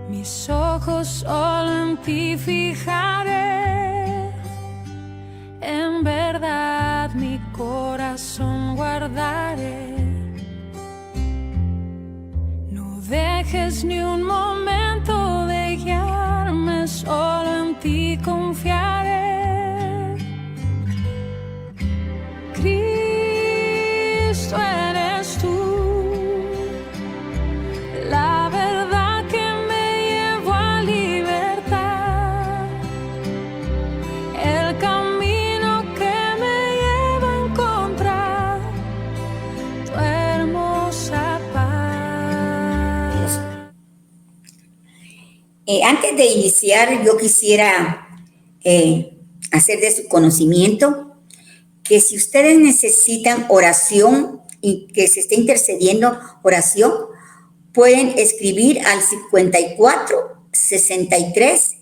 Mis ojos solo en ti fijaré, en verdad mi corazón guardaré. No dejes ni un momento de guiarme, solo en ti confiaré. Cristo eres tú, la verdad que me llevó a libertad, el camino que me lleva a encontrar tu hermosa paz. Antes de iniciar, yo quisiera hacer de su conocimiento que si ustedes necesitan oración y que se esté intercediendo oración, pueden escribir al 54 63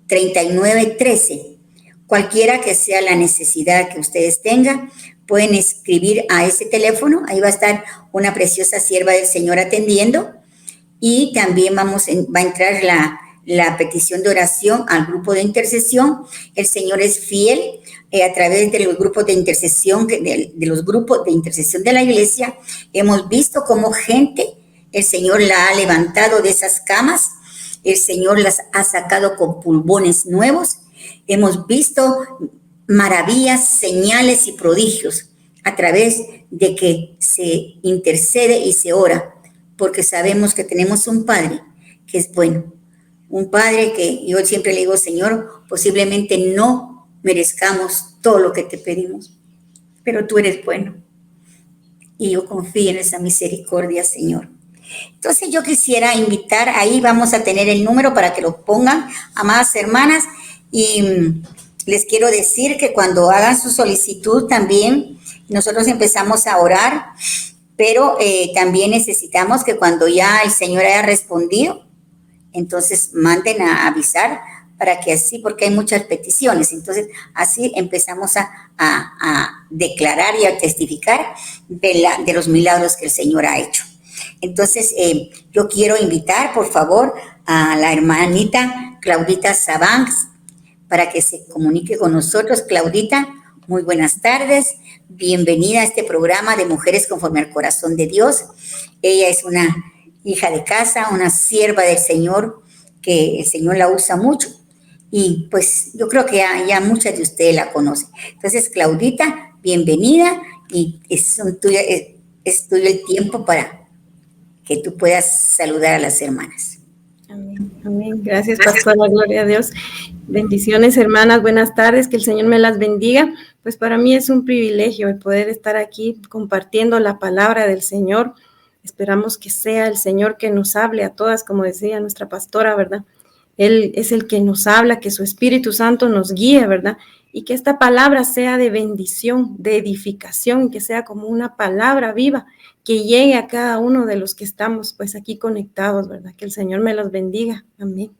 39 13. Cualquiera que sea la necesidad que ustedes tengan, pueden escribir a ese teléfono. Ahí va a estar una preciosa sierva del Señor atendiendo. Y también va a entrar la petición de oración al grupo de intercesión. El Señor es fiel a través de los grupos de intercesión, de los grupos de intercesión de la iglesia. Hemos visto cómo gente, el Señor la ha levantado de esas camas, el Señor las ha sacado con pulmones nuevos. Hemos visto maravillas, señales y prodigios a través de que se intercede y se ora, porque sabemos que tenemos un Padre que es bueno, un Padre que yo siempre le digo, Señor, posiblemente no merezcamos todo lo que te pedimos, pero tú eres bueno y yo confío en esa misericordia, Señor. Entonces yo quisiera invitar, ahí vamos a tener el número para que lo pongan, amadas hermanas, y les quiero decir que cuando hagan su solicitud también, nosotros empezamos a orar, pero también necesitamos que cuando ya el Señor haya respondido, entonces manden a avisar para que así, porque hay muchas peticiones, entonces así empezamos a declarar y a testificar de los milagros que el Señor ha hecho. Entonces yo quiero invitar, por favor, a la hermanita Claudita Sabanks para que se comunique con nosotros. Claudita, muy buenas tardes, bienvenida a este programa de Mujeres Conforme al Corazón de Dios. Ella es una hija de casa, una sierva del Señor, que el Señor la usa mucho. Y pues yo creo que ya muchas de ustedes la conocen. Entonces, Claudita, bienvenida y es tuyo el tiempo para que tú puedas saludar a las hermanas. Amén, amén. Gracias, pastora, gloria a Dios. Bendiciones, hermanas, buenas tardes, que el Señor me las bendiga. Pues para mí es un privilegio el poder estar aquí compartiendo la palabra del Señor. Esperamos que sea el Señor que nos hable a todas, como decía nuestra pastora, ¿verdad? Él es el que nos habla, que su Espíritu Santo nos guíe, ¿verdad? Y que esta palabra sea de bendición, de edificación, que sea como una palabra viva, que llegue a cada uno de los que estamos pues aquí conectados, ¿verdad? Que el Señor me los bendiga. Amén.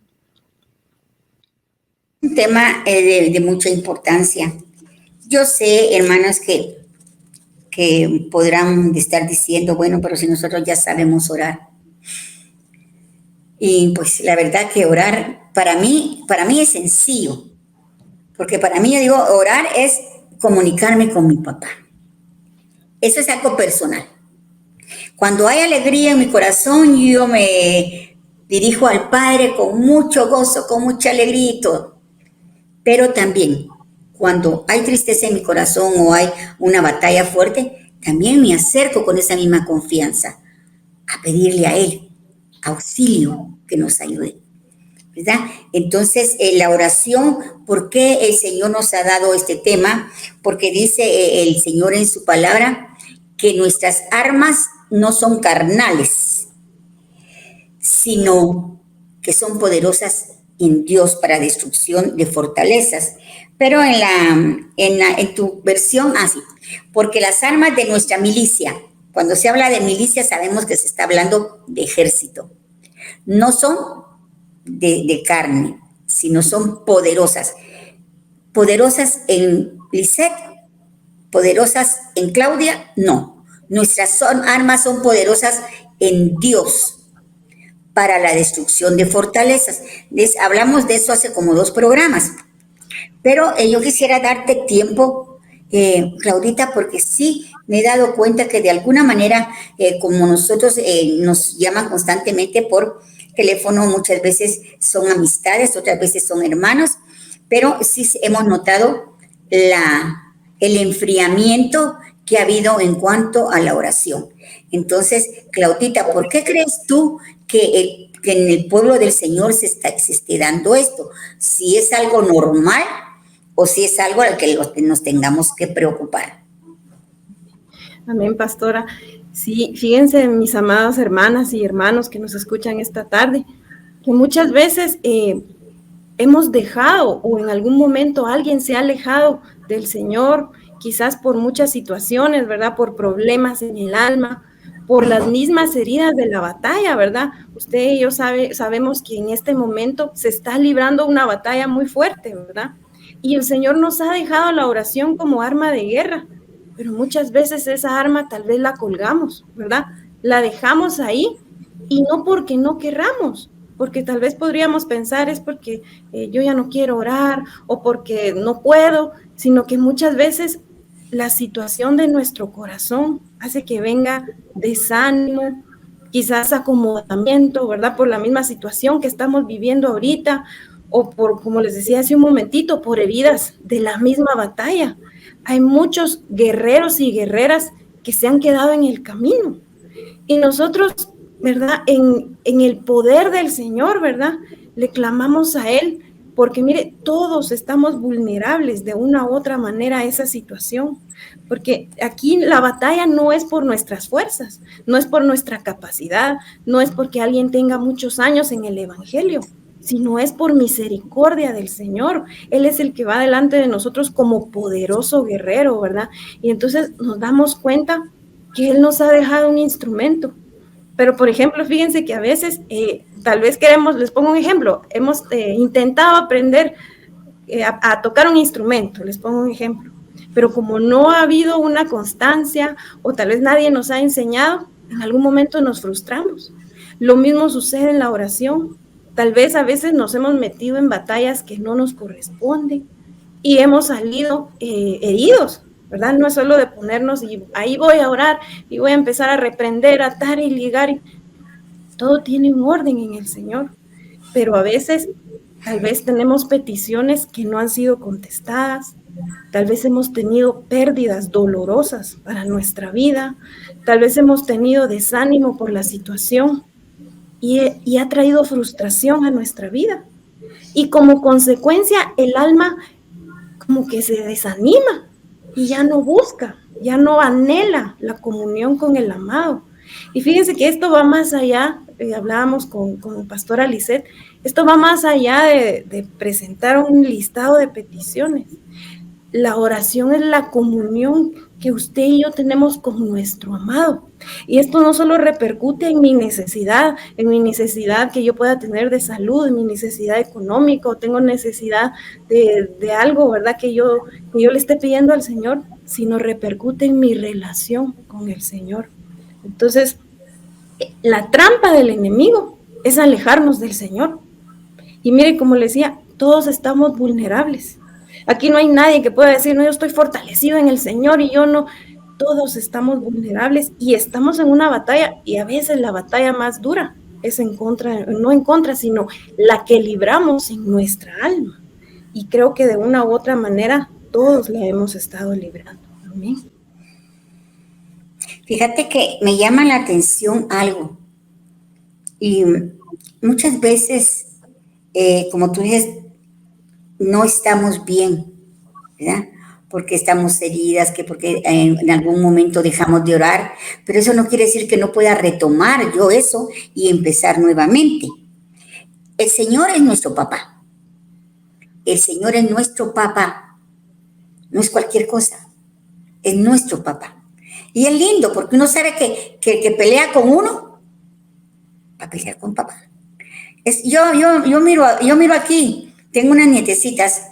Un tema de mucha importancia. Yo sé, hermanas, que podrán estar diciendo, bueno, pero si nosotros ya sabemos orar. Y pues la verdad que orar para mí es sencillo, porque para mí, yo digo, orar es comunicarme con mi papá. Eso es algo personal. Cuando hay alegría en mi corazón, yo me dirijo al Padre con mucho gozo, con mucha alegría y todo. Pero también, cuando hay tristeza en mi corazón o hay una batalla fuerte, también me acerco con esa misma confianza a pedirle a Él auxilio, que nos ayude, ¿verdad? Entonces, la oración, ¿por qué el Señor nos ha dado este tema? Porque dice el Señor en su palabra que nuestras armas no son carnales, sino que son poderosas en Dios para destrucción de fortalezas. Pero en tu versión, así, porque las armas de nuestra milicia, cuando se habla de milicia sabemos que se está hablando de ejército, no son de carne, sino son poderosas. Poderosas en Lisette, poderosas en Claudia, no. Nuestras armas son poderosas en Dios para la destrucción de fortalezas. Hablamos de eso hace como 2 programas. Pero yo quisiera darte tiempo, Claudita, porque sí me he dado cuenta que de alguna manera, como nosotros nos llaman constantemente por teléfono, muchas veces son amistades, otras veces son hermanos, pero sí hemos notado el enfriamiento que ha habido en cuanto a la oración. Entonces, Claudita, ¿por qué crees tú que en el pueblo del Señor se esté dando esto? Si es algo normal o si es algo al que nos tengamos que preocupar. Amén, pastora. Sí, fíjense, mis amadas hermanas y hermanos que nos escuchan esta tarde, que muchas veces hemos dejado o en algún momento alguien se ha alejado del Señor, quizás por muchas situaciones, ¿verdad? Por problemas en el alma, por las mismas heridas de la batalla, ¿verdad? Usted y yo sabemos que en este momento se está librando una batalla muy fuerte, ¿verdad? Y el Señor nos ha dejado la oración como arma de guerra, pero muchas veces esa arma tal vez la colgamos, ¿verdad? La dejamos ahí y no porque no querramos, porque tal vez podríamos pensar es porque yo ya no quiero orar o porque no puedo, sino que muchas veces la situación de nuestro corazón hace que venga desánimo, quizás acomodamiento, ¿verdad? Por la misma situación que estamos viviendo ahorita o por, como les decía hace un momentito, por heridas de la misma batalla. Hay muchos guerreros y guerreras que se han quedado en el camino y nosotros, ¿verdad? En el poder del Señor, ¿verdad? Le clamamos a Él, porque mire, todos estamos vulnerables de una u otra manera a esa situación, porque aquí la batalla no es por nuestras fuerzas, no es por nuestra capacidad, no es porque alguien tenga muchos años en el Evangelio, sino es por misericordia del Señor. Él es el que va delante de nosotros como poderoso guerrero, ¿verdad? Y entonces nos damos cuenta que Él nos ha dejado un instrumento. Pero, por ejemplo, fíjense que a veces, tal vez les pongo un ejemplo, hemos intentado aprender a tocar un instrumento, les pongo un ejemplo, pero como no ha habido una constancia o tal vez nadie nos ha enseñado, en algún momento nos frustramos. Lo mismo sucede en la oración. Tal vez a veces nos hemos metido en batallas que no nos corresponden y hemos salido heridos, ¿verdad? No es solo de ponernos y ahí voy a orar y voy a empezar a reprender, atar y ligar. Todo tiene un orden en el Señor, pero a veces tal vez tenemos peticiones que no han sido contestadas, tal vez hemos tenido pérdidas dolorosas para nuestra vida, tal vez hemos tenido desánimo por la situación y ha traído frustración a nuestra vida. Y como consecuencia el alma como que se desanima y ya no busca, ya no anhela la comunión con el amado. Y fíjense que esto va más allá, hablábamos con pastora Lisette, esto va más allá de presentar un listado de peticiones. La oración es la comunión que usted y yo tenemos con nuestro amado. Y esto no solo repercute en mi necesidad que yo pueda tener de salud, en mi necesidad económica, o tengo necesidad de algo, ¿verdad? Que yo le esté pidiendo al Señor, sino repercute en mi relación con el Señor. Entonces, la trampa del enemigo es alejarnos del Señor. Y mire, como le decía, todos estamos vulnerables. Aquí no hay nadie que pueda decir, no, yo estoy fortalecido en el Señor y yo no. Todos estamos vulnerables y estamos en una batalla, y a veces la batalla más dura es no en contra, sino la que libramos en nuestra alma. Y creo que de una u otra manera todos la hemos estado librando. Amén. Fíjate que me llama la atención algo. Y muchas veces, como tú dices, no estamos bien, ¿verdad? Porque estamos heridas, que porque en algún momento dejamos de orar, pero eso no quiere decir que no pueda retomar yo eso y empezar nuevamente. El Señor es nuestro papá. El Señor es nuestro papá. No es cualquier cosa. Es nuestro papá. Y es lindo porque uno sabe que el que pelea con uno va a pelear con papá. Yo miro aquí. Tengo unas nietecitas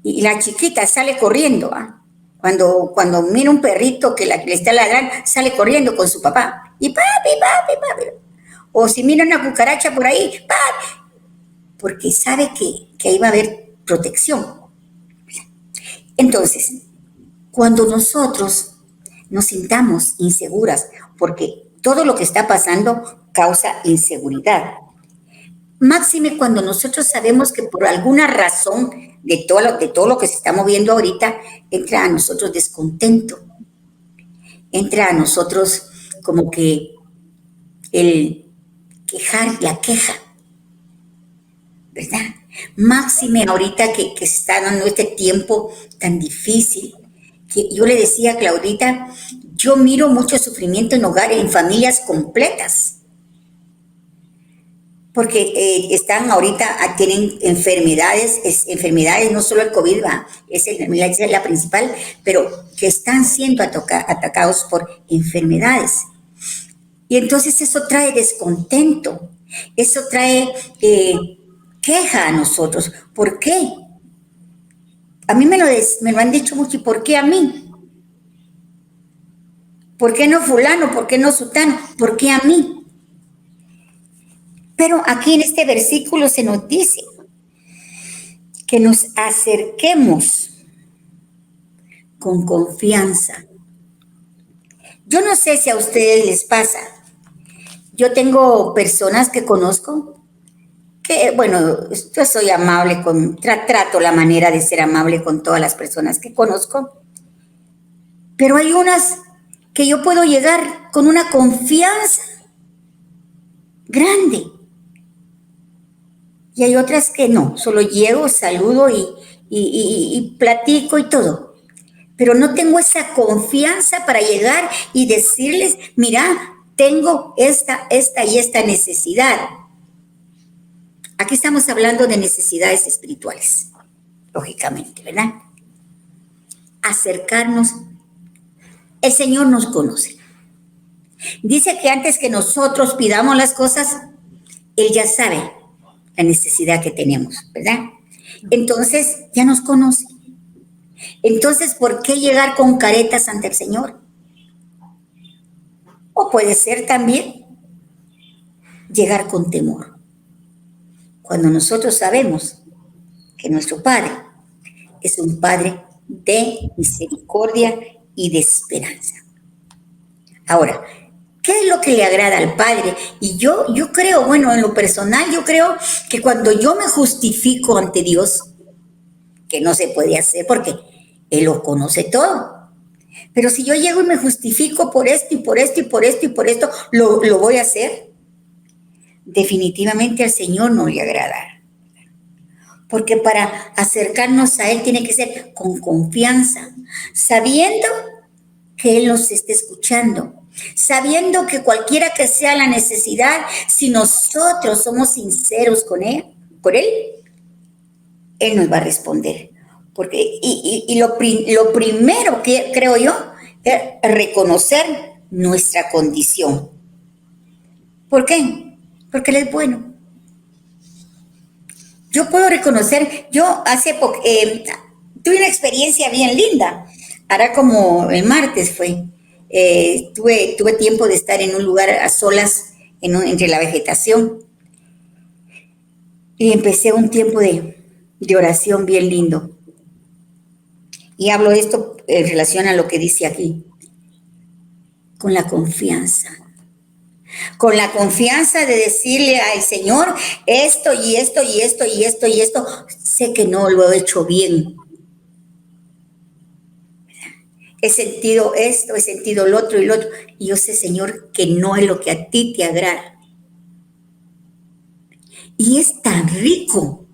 y la chiquita sale corriendo. Cuando mira un perrito que le está ladrando, sale corriendo con su papá. Y papi. O si mira una cucaracha por ahí, ¡pam! Porque sabe que ahí va a haber protección. Entonces, cuando nosotros nos sintamos inseguras, porque todo lo que está pasando causa inseguridad. Máxime cuando nosotros sabemos que por alguna razón de todo lo que se está moviendo ahorita, entra a nosotros descontento. Entra a nosotros como que el quejar, la queja, ¿verdad? Máxime ahorita que se está dando este tiempo tan difícil, que yo le decía a Claudita, yo miro mucho sufrimiento en hogares, en familias completas, porque están ahorita, tienen enfermedades no solo el COVID, es la principal, pero que están siendo atacados por enfermedades. Y entonces eso trae descontento, eso trae queja a nosotros. ¿Por qué? A mí me lo han dicho mucho, ¿y por qué a mí? ¿Por qué no fulano? ¿Por qué no sutano? ¿Por qué a mí? Pero aquí en este versículo se nos dice que nos acerquemos con confianza. Yo no sé si a ustedes les pasa. Yo tengo personas que conozco que, bueno, yo soy amable trato la manera de ser amable con todas las personas que conozco, pero hay unas que yo puedo llegar con una confianza grande. Y hay otras que no, solo llego, saludo y platico y todo. Pero no tengo esa confianza para llegar y decirles, mira, tengo esta y esta necesidad. Aquí estamos hablando de necesidades espirituales, lógicamente, ¿verdad? Acercarnos. El Señor nos conoce. Dice que antes que nosotros pidamos las cosas, Él ya sabe la necesidad que tenemos, ¿verdad? Entonces, ya nos conoce. Entonces, ¿por qué llegar con caretas ante el Señor? O puede ser también llegar con temor. Cuando nosotros sabemos que nuestro Padre es un Padre de misericordia y de esperanza. Ahora, ¿qué es lo que le agrada al Padre? Y yo creo, bueno, en lo personal, yo creo que cuando yo me justifico ante Dios, que no se puede hacer porque Él lo conoce todo. Pero si yo llego y me justifico por esto y por esto y por esto y por esto, lo voy a hacer. Definitivamente al Señor no le agrada. Porque para acercarnos a Él tiene que ser con confianza, sabiendo que Él nos está escuchando, sabiendo que cualquiera que sea la necesidad, si nosotros somos sinceros con Él, Él nos va a responder. Porque, lo primero que creo yo es reconocer nuestra condición. ¿Por qué? Porque Él es bueno. Yo puedo reconocer, yo hace poco tuve una experiencia bien linda. Ahora como el martes fue, tuve tiempo de estar en un lugar a solas entre la vegetación y empecé un tiempo de oración bien lindo. Y hablo de esto en relación a lo que dice aquí, con la confianza de decirle al Señor esto y esto y esto y esto y esto, sé que no lo he hecho bien. He sentido esto, he sentido lo otro y lo otro. Y yo sé, Señor, que no es lo que a ti te agrada. Y es tan rico.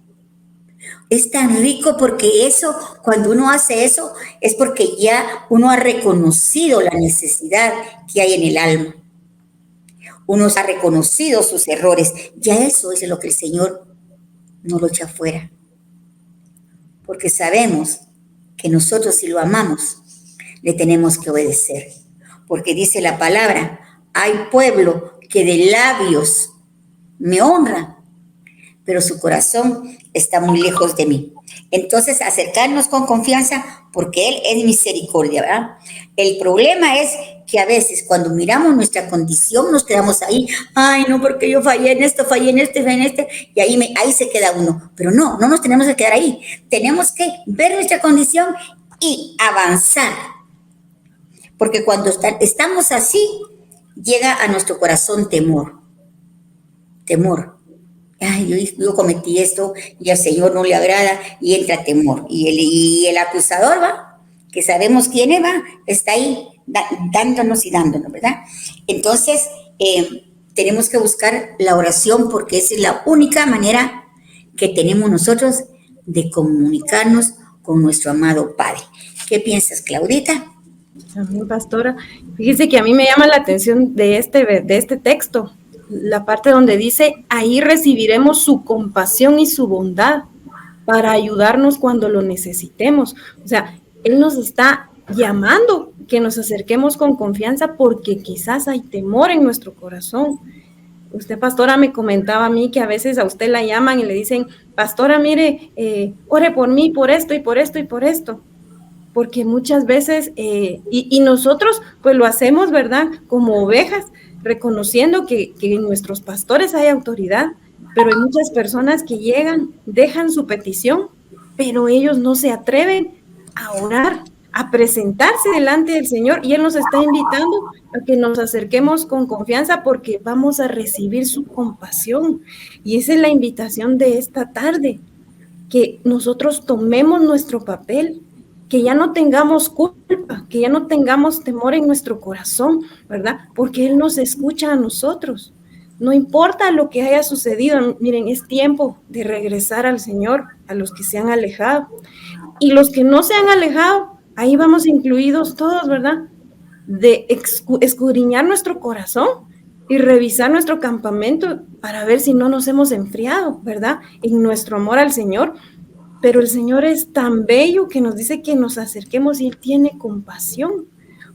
Es tan rico porque eso, cuando uno hace eso, es porque ya uno ha reconocido la necesidad que hay en el alma. Uno ha reconocido sus errores. Ya eso es lo que el Señor no lo echa fuera. Porque sabemos que nosotros, si lo amamos, le tenemos que obedecer. Porque dice la palabra, hay pueblo que de labios me honra, pero su corazón está muy lejos de mí. Entonces, acercarnos con confianza, porque Él es misericordia, ¿verdad? El problema es que a veces cuando miramos nuestra condición nos quedamos ahí, ay no, porque yo fallé en esto, y ahí se queda uno. Pero no nos tenemos que quedar ahí. Tenemos que ver nuestra condición y avanzar. Porque cuando estamos así, llega a nuestro corazón temor. Ay, yo cometí esto y al Señor no le agrada, y entra temor. Y el acusador que sabemos quién es, está ahí dándonos, ¿verdad? Entonces, tenemos que buscar la oración, porque esa es la única manera que tenemos nosotros de comunicarnos con nuestro amado Padre. ¿Qué piensas, Claudita? Amén, pastora. Fíjese que a mí me llama la atención de este texto, la parte donde dice, ahí recibiremos su compasión y su bondad para ayudarnos cuando lo necesitemos. O sea, Él nos está llamando que nos acerquemos con confianza porque quizás hay temor en nuestro corazón. Usted, pastora, me comentaba a mí que a veces a usted la llaman y le dicen, pastora, mire, ore por mí, por esto y por esto y por esto. Porque muchas veces, y nosotros pues lo hacemos, ¿verdad? Como ovejas, reconociendo que en nuestros pastores hay autoridad, pero hay muchas personas que llegan, dejan su petición, pero ellos no se atreven a orar, a presentarse delante del Señor, y Él nos está invitando a que nos acerquemos con confianza porque vamos a recibir su compasión. Y esa es la invitación de esta tarde, que nosotros tomemos nuestro papel, que ya no tengamos culpa, que ya no tengamos temor en nuestro corazón, ¿verdad? Porque Él nos escucha a nosotros. No importa lo que haya sucedido, miren, es tiempo de regresar al Señor, a los que se han alejado. Y los que no se han alejado, ahí vamos incluidos todos, ¿verdad? De escudriñar nuestro corazón y revisar nuestro campamento para ver si no nos hemos enfriado, ¿verdad? En nuestro amor al Señor. Pero el Señor es tan bello que nos dice que nos acerquemos y Él tiene compasión.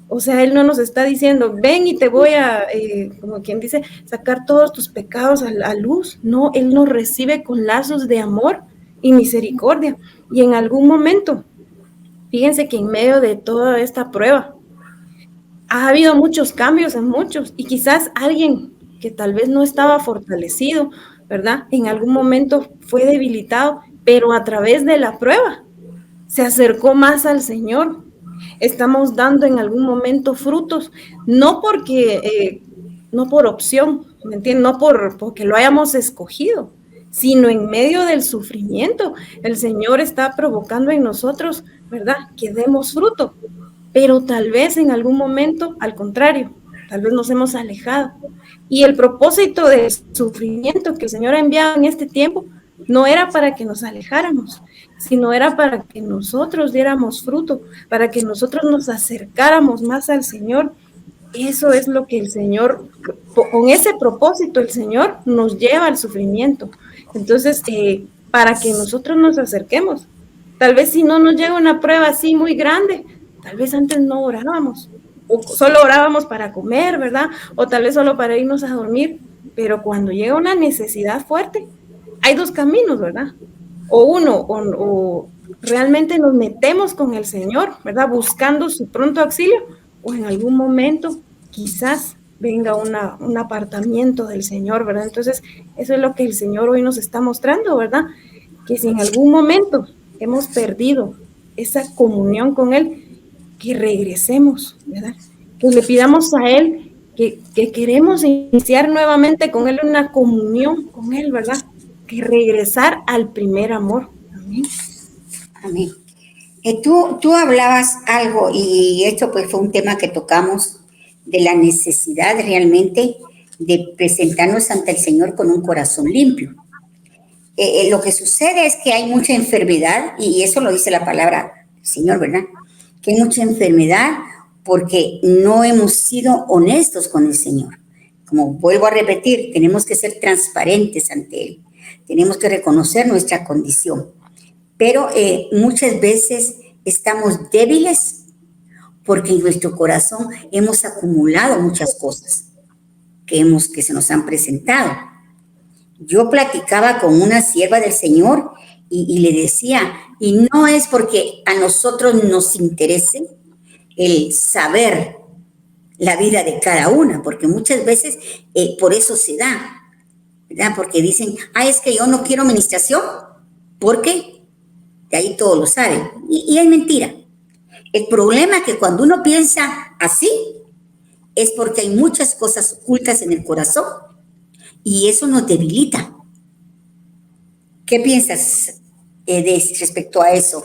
O sea, Él no nos está diciendo, ven y te voy a, como quien dice, sacar todos tus pecados a luz. No, Él nos recibe con lazos de amor y misericordia. Y en algún momento, fíjense que en medio de toda esta prueba, ha habido muchos cambios en muchos. Y quizás alguien que tal vez no estaba fortalecido, ¿verdad? En algún momento fue debilitado, pero a través de la prueba se acercó más al Señor. Estamos dando en algún momento frutos, no porque, no por opción, ¿me entienden? No porque lo hayamos escogido, sino en medio del sufrimiento. El Señor está provocando en nosotros, ¿verdad? Que demos fruto, pero tal vez en algún momento, al contrario, tal vez nos hemos alejado. Y el propósito del sufrimiento que el Señor ha enviado en este tiempo no era para que nos alejáramos, sino era para que nosotros diéramos fruto, para que nosotros nos acercáramos más al Señor. Eso es lo que el Señor, con ese propósito, el Señor nos lleva al sufrimiento. Entonces, para que nosotros nos acerquemos, tal vez si no nos llega una prueba así muy grande, tal vez antes no orábamos, o solo orábamos para comer, ¿verdad? O tal vez solo para irnos a dormir, pero cuando llega una necesidad fuerte, hay dos caminos, ¿verdad? O realmente nos metemos con el Señor, ¿verdad? Buscando su pronto auxilio, o en algún momento quizás venga un apartamiento del Señor, ¿verdad? Entonces, eso es lo que el Señor hoy nos está mostrando, ¿verdad? Que si en algún momento hemos perdido esa comunión con Él, que regresemos, ¿verdad? Que le pidamos a Él que queremos iniciar nuevamente con Él una comunión con Él, ¿verdad? Que regresar al primer amor. Amén. Amén. Tú hablabas algo, y esto pues fue un tema que tocamos, de la necesidad realmente de presentarnos ante el Señor con un corazón limpio. Lo que sucede es que hay mucha enfermedad, y eso lo dice la palabra del Señor, ¿verdad? Que hay mucha enfermedad porque no hemos sido honestos con el Señor. Como vuelvo a repetir, tenemos que ser transparentes ante Él. Tenemos que reconocer nuestra condición. Pero muchas veces estamos débiles porque en nuestro corazón hemos acumulado muchas cosas que se nos han presentado. Yo platicaba con una sierva del Señor y le decía, y no es porque a nosotros nos interese el saber la vida de cada una, porque muchas veces por eso se da, ¿verdad? Porque dicen, es que yo no quiero administración, porque de ahí todos lo saben. Y es mentira. El problema es que cuando uno piensa así, es porque hay muchas cosas ocultas en el corazón y eso nos debilita. ¿Qué piensas respecto a eso?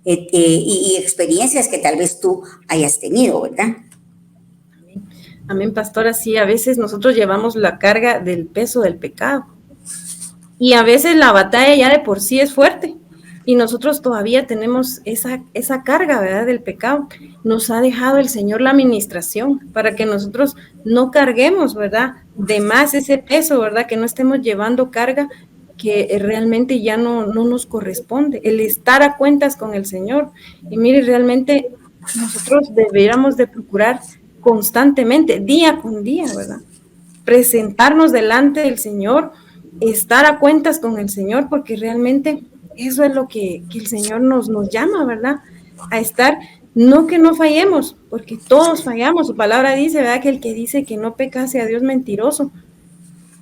Y experiencias que tal vez tú hayas tenido, ¿verdad? Amén, pastora. Sí, a veces nosotros llevamos la carga del peso del pecado y a veces la batalla ya de por sí es fuerte y nosotros todavía tenemos esa carga, ¿verdad?, del pecado. Nos ha dejado el Señor la administración para que nosotros no carguemos, ¿verdad?, de más ese peso, ¿verdad?, que no estemos llevando carga que realmente ya no nos corresponde, el estar a cuentas con el Señor. Y mire, realmente nosotros deberíamos de procurar constantemente, día con día, ¿verdad?, presentarnos delante del Señor, estar a cuentas con el Señor, porque realmente eso es lo que el Señor nos llama, ¿verdad?, a estar, no que no fallemos, porque todos fallamos. Su palabra dice, ¿verdad?, que el que dice que no pecase a Dios mentiroso.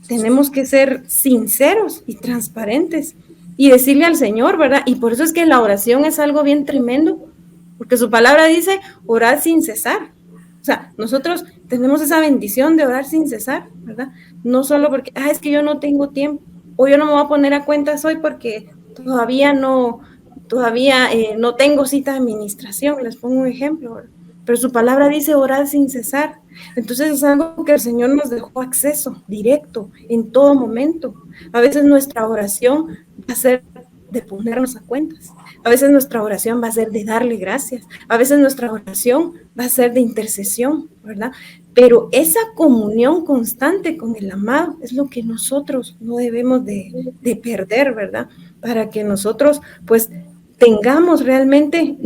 Tenemos que ser sinceros y transparentes y decirle al Señor, ¿verdad? Y por eso es que la oración es algo bien tremendo, porque su palabra dice orar sin cesar. O sea, nosotros tenemos esa bendición de orar sin cesar, ¿verdad? No solo porque, es que yo no tengo tiempo, o yo no me voy a poner a cuentas hoy porque todavía no tengo cita de administración, les pongo un ejemplo, ¿verdad? Pero su palabra dice orar sin cesar. Entonces es algo que el Señor nos dejó acceso directo en todo momento. A veces nuestra oración va a ser de ponernos a cuentas. A veces nuestra oración va a ser de darle gracias. A veces nuestra oración va a ser de intercesión, ¿verdad? Pero esa comunión constante con el amado es lo que nosotros no debemos de perder, ¿verdad? Para que nosotros pues tengamos realmente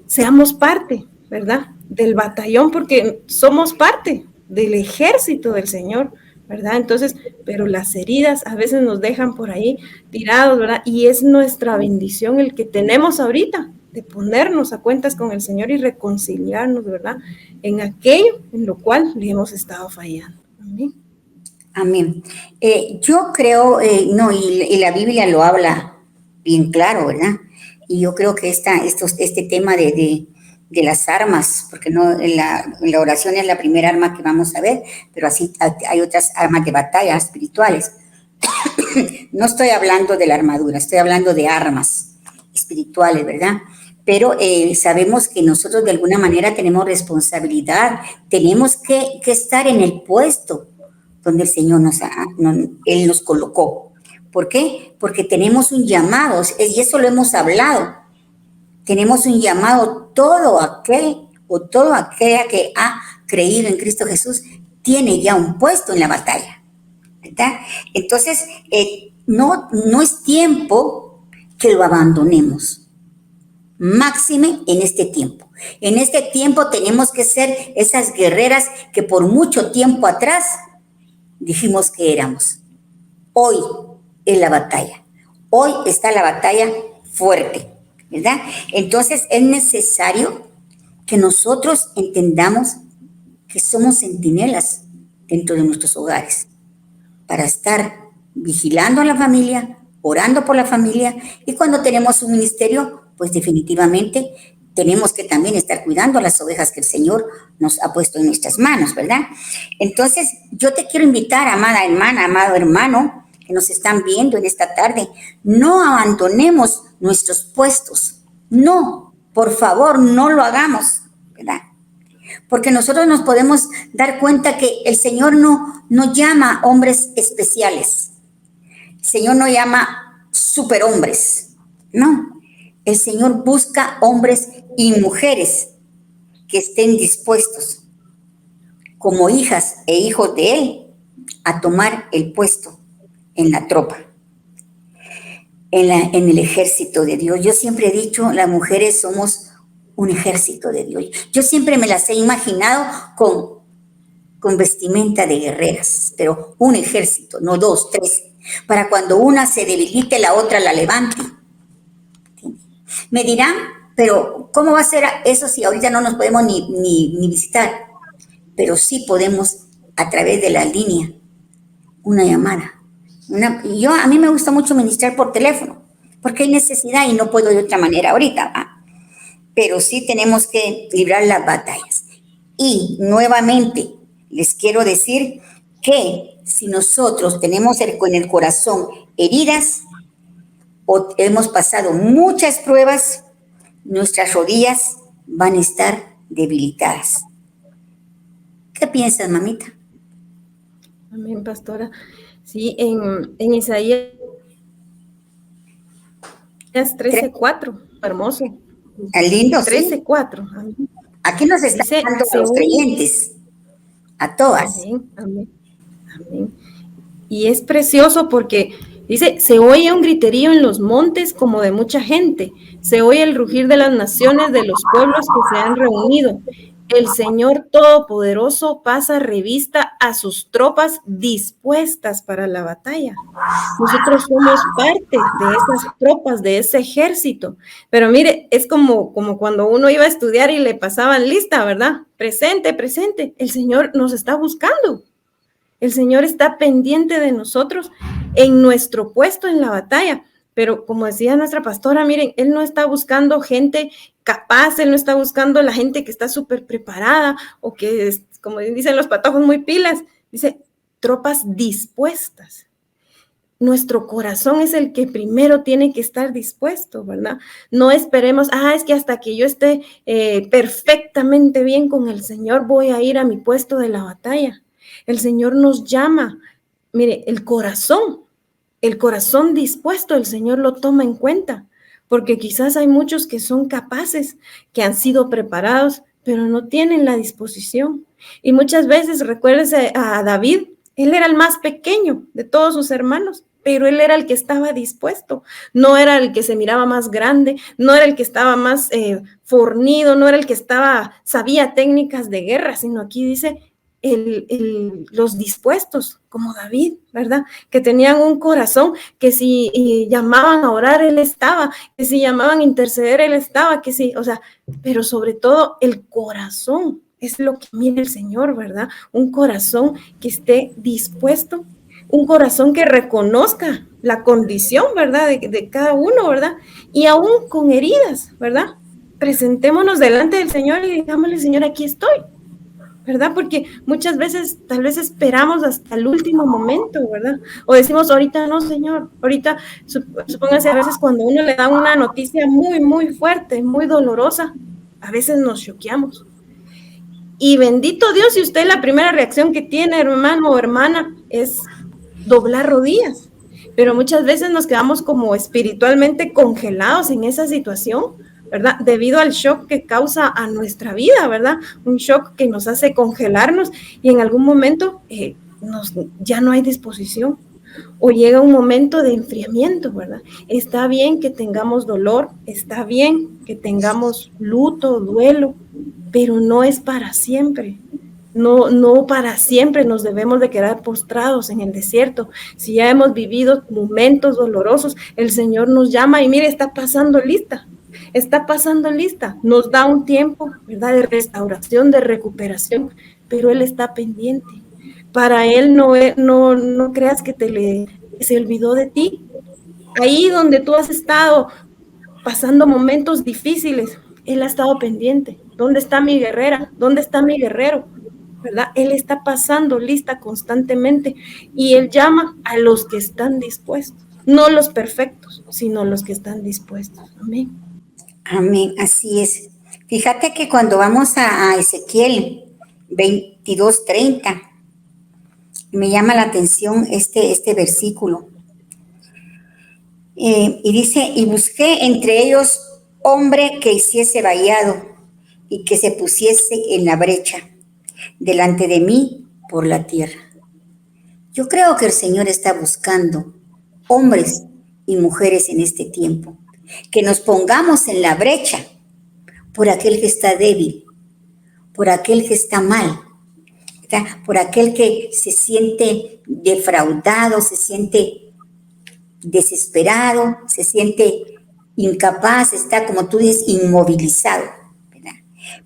seamos parte, ¿verdad?, del batallón, porque somos parte del ejército del Señor, ¿verdad? Entonces, pero las heridas a veces nos dejan por ahí tirados, ¿verdad? Y es nuestra bendición el que tenemos ahorita de ponernos a cuentas con el Señor y reconciliarnos, ¿verdad?, en aquello en lo cual le hemos estado fallando. Amén. Amén. Yo creo, y la Biblia lo habla bien claro, ¿verdad? Y yo creo que este tema de las armas, porque no la oración es la primera arma que vamos a ver, pero así hay otras armas de batalla espirituales. No estoy hablando de la armadura, estoy hablando de armas espirituales, ¿verdad? Pero sabemos que nosotros de alguna manera tenemos responsabilidad, tenemos que estar en el puesto donde el Señor Él nos colocó. ¿Por qué? Porque tenemos un llamado, y eso lo hemos hablado. Tenemos un llamado, toda aquella que ha creído en Cristo Jesús tiene ya un puesto en la batalla, ¿verdad? Entonces, no es tiempo que lo abandonemos, máxime en este tiempo. En este tiempo tenemos que ser esas guerreras que por mucho tiempo atrás dijimos que éramos. Hoy es la batalla. Hoy está la batalla fuerte, ¿verdad? Entonces es necesario que nosotros entendamos que somos centinelas dentro de nuestros hogares para estar vigilando a la familia, orando por la familia, y cuando tenemos un ministerio, pues definitivamente tenemos que también estar cuidando a las ovejas que el Señor nos ha puesto en nuestras manos, ¿verdad? Entonces, yo te quiero invitar, amada hermana, amado hermano, que nos están viendo en esta tarde, no abandonemos nuestros puestos. No, por favor, no lo hagamos, ¿verdad? Porque nosotros nos podemos dar cuenta que el Señor no llama hombres especiales. El Señor no llama superhombres, no. El Señor busca hombres y mujeres que estén dispuestos, como hijas e hijos de Él, a tomar el puesto en la tropa, en el ejército de Dios. Yo siempre he dicho, las mujeres somos un ejército de Dios. Yo siempre me las he imaginado con vestimenta de guerreras, pero un ejército, no 2, 3, para cuando una se debilite, la otra la levante. Me dirán, pero ¿cómo va a ser eso si ahorita no nos podemos ni visitar? pero sí podemos a través de la línea, una llamada. A mí me gusta mucho ministrar por teléfono, porque hay necesidad y no puedo de otra manera ahorita, ¿va? Pero sí tenemos que librar las batallas. Y nuevamente les quiero decir que si nosotros tenemos con el corazón heridas o hemos pasado muchas pruebas, nuestras rodillas van a estar debilitadas. ¿Qué piensas, mamita? Amén, pastora. Sí, en Isaías 13:4, hermoso. Lindo, sí. 13:4. Amén. Aquí nos está Dice, hablando a los creyentes, a todas. Amén, amén, amén. Y es precioso porque dice, se oye un griterío en los montes como de mucha gente, se oye el rugir de las naciones, de los pueblos que se han reunido. El Señor Todopoderoso pasa revista a sus tropas dispuestas para la batalla. Nosotros somos parte de esas tropas, de ese ejército. Pero mire, es como cuando uno iba a estudiar y le pasaban lista, ¿verdad? Presente, presente. El Señor nos está buscando. El Señor está pendiente de nosotros en nuestro puesto en la batalla. Pero como decía nuestra pastora, miren, Él no está buscando gente capaz, Él no está buscando la gente que está súper preparada o que, es, como dicen los patojos, muy pilas. Dice, tropas dispuestas. Nuestro corazón es el que primero tiene que estar dispuesto, ¿verdad? No esperemos, es que hasta que yo esté perfectamente bien con el Señor voy a ir a mi puesto de la batalla. El Señor nos llama. Mire, el corazón dispuesto, el Señor lo toma en cuenta, porque quizás hay muchos que son capaces, que han sido preparados, pero no tienen la disposición. Y muchas veces, recuérdese a David, él era el más pequeño de todos sus hermanos, pero él era el que estaba dispuesto, no era el que se miraba más grande, no era el que estaba más fornido, no era el que sabía técnicas de guerra, sino aquí dice los dispuestos, como David, ¿verdad? Que tenían un corazón, que si llamaban a orar, él estaba, que si llamaban a interceder, él estaba, que sí, o sea, pero sobre todo el corazón es lo que mira el Señor, ¿verdad? Un corazón que esté dispuesto, un corazón que reconozca la condición, ¿verdad? De cada uno, ¿verdad? Y aún con heridas, ¿verdad? Presentémonos delante del Señor y digámosle, Señor, aquí estoy, ¿verdad? Porque muchas veces tal vez esperamos hasta el último momento, ¿verdad? O decimos, ahorita no, Señor, ahorita, supóngase a veces cuando uno le da una noticia muy, muy fuerte, muy dolorosa, a veces nos choqueamos. Y bendito Dios, si usted la primera reacción que tiene, hermano o hermana, es doblar rodillas. Pero muchas veces nos quedamos como espiritualmente congelados en esa situación, ¿verdad? Debido al shock que causa a nuestra vida, ¿verdad? Un shock que nos hace congelarnos y en algún momento ya no hay disposición o llega un momento de enfriamiento, ¿verdad? Está bien que tengamos dolor, está bien que tengamos luto, duelo, pero no es para siempre. No para siempre nos debemos de quedar postrados en el desierto. Si ya hemos vivido momentos dolorosos, el Señor nos llama y mire, está pasando lista, nos da un tiempo, ¿verdad? De restauración, de recuperación, pero Él está pendiente. Para Él no creas que se olvidó de ti. Ahí donde tú has estado pasando momentos difíciles, Él ha estado pendiente. ¿Dónde está mi guerrera? ¿Dónde está mi guerrero? ¿Verdad? Él está pasando lista constantemente y Él llama a los que están dispuestos, no los perfectos, sino los que están dispuestos. Amén. Amén, así es. Fíjate que cuando vamos a Ezequiel 22:30, me llama la atención este versículo. Y dice, y busqué entre ellos hombre que hiciese vallado y que se pusiese en la brecha delante de mí por la tierra. Yo creo que el Señor está buscando hombres y mujeres en este tiempo, que nos pongamos en la brecha por aquel que está débil, por aquel que está mal, ¿verdad? Por aquel que se siente defraudado, se siente desesperado, se siente incapaz, está, como tú dices, inmovilizado, ¿verdad?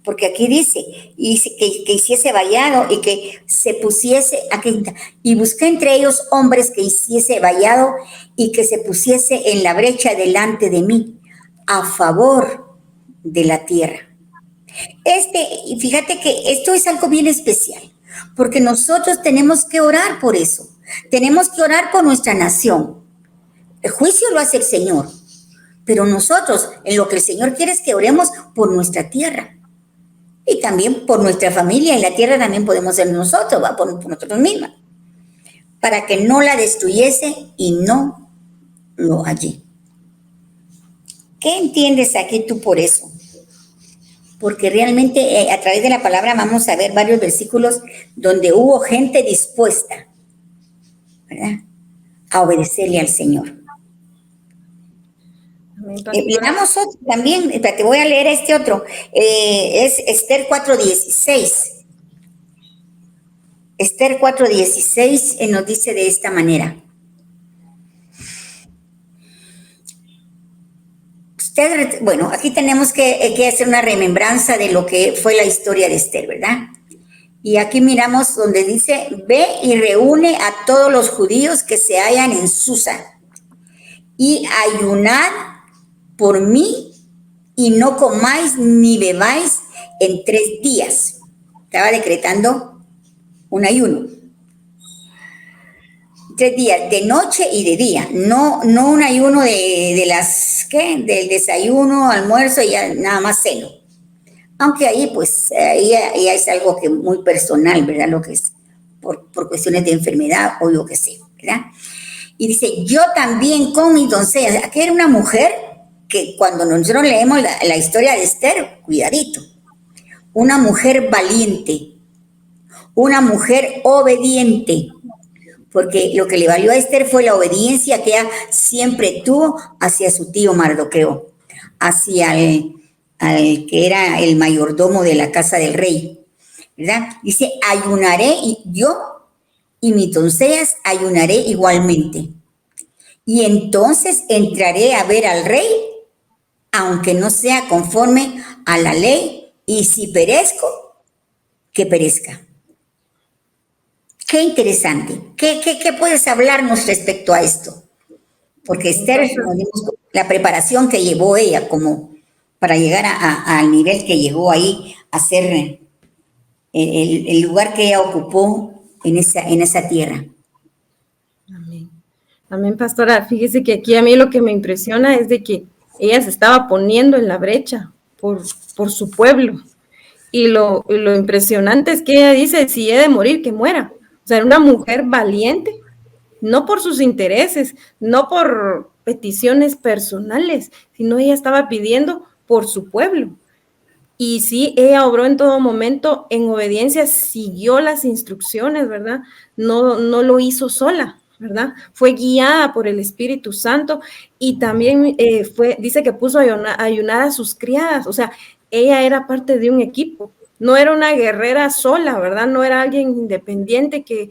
porque aquí dice, que hiciese vallado y que se pusiese, aquí, y busqué entre ellos hombres que hiciese vallado y que se pusiese en la brecha delante de mí, a favor de la tierra. Y fíjate que esto es algo bien especial, porque nosotros tenemos que orar por eso, tenemos que orar por nuestra nación. El juicio lo hace el Señor, pero nosotros, en lo que el Señor quiere es que oremos por nuestra tierra y también por nuestra familia. En la tierra también podemos ser nosotros, ¿va? Por nosotros mismos, para que no la destruyese y no lo hallé. ¿Qué entiendes aquí tú por eso? Porque realmente a través de la palabra vamos a ver varios versículos donde hubo gente dispuesta, ¿verdad?, a obedecerle al Señor. Leamos otro también, te voy a leer este otro, es Esther 4:16. Esther 4:16 nos dice de esta manera. Bueno, aquí tenemos que hacer una remembranza de lo que fue la historia de Esther, ¿verdad? Y aquí miramos donde dice, ve y reúne a todos los judíos que se hallan en Susa y ayunad por mí y no comáis ni bebáis en 3 días. Estaba decretando un ayuno. 3 días, de noche y de día, no un ayuno del desayuno, almuerzo y ya nada más ceno. Aunque ahí, pues, ahí es algo que muy personal, ¿verdad? Lo que es por cuestiones de enfermedad o lo que sea, ¿verdad? Y dice, yo también con mis doncellas. Aquí era una mujer que cuando nosotros leemos la historia de Esther, cuidadito, una mujer valiente, una mujer obediente, porque lo que le valió a Esther fue la obediencia que ella siempre tuvo hacia su tío Mardoqueo, hacia al que era el mayordomo de la casa del rey, ¿verdad? Dice, ayunaré y yo y mis doncellas ayunaré igualmente. Y entonces entraré a ver al rey, aunque no sea conforme a la ley, y si perezco, que perezca. Qué interesante. ¿Qué puedes hablarnos respecto a esto? Porque Esther, la preparación que llevó ella como para llegar al nivel que llegó ahí, a ser el lugar que ella ocupó en esa tierra. Amén. Amén, pastora. Fíjese que aquí a mí lo que me impresiona es de que ella se estaba poniendo en la brecha por su pueblo. Y lo impresionante es que ella dice, si he de morir, que muera. O sea, era una mujer valiente, no por sus intereses, no por peticiones personales, sino ella estaba pidiendo por su pueblo. Y sí, ella obró en todo momento en obediencia, siguió las instrucciones, ¿verdad? No lo hizo sola, ¿verdad? Fue guiada por el Espíritu Santo y también dice que puso a ayunar a sus criadas, o sea, ella era parte de un equipo, no era una guerrera sola, ¿verdad? No era alguien independiente que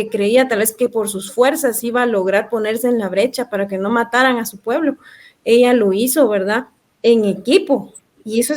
creía tal vez que por sus fuerzas iba a lograr ponerse en la brecha para que no mataran a su pueblo. Ella lo hizo, ¿verdad? En equipo. Y esa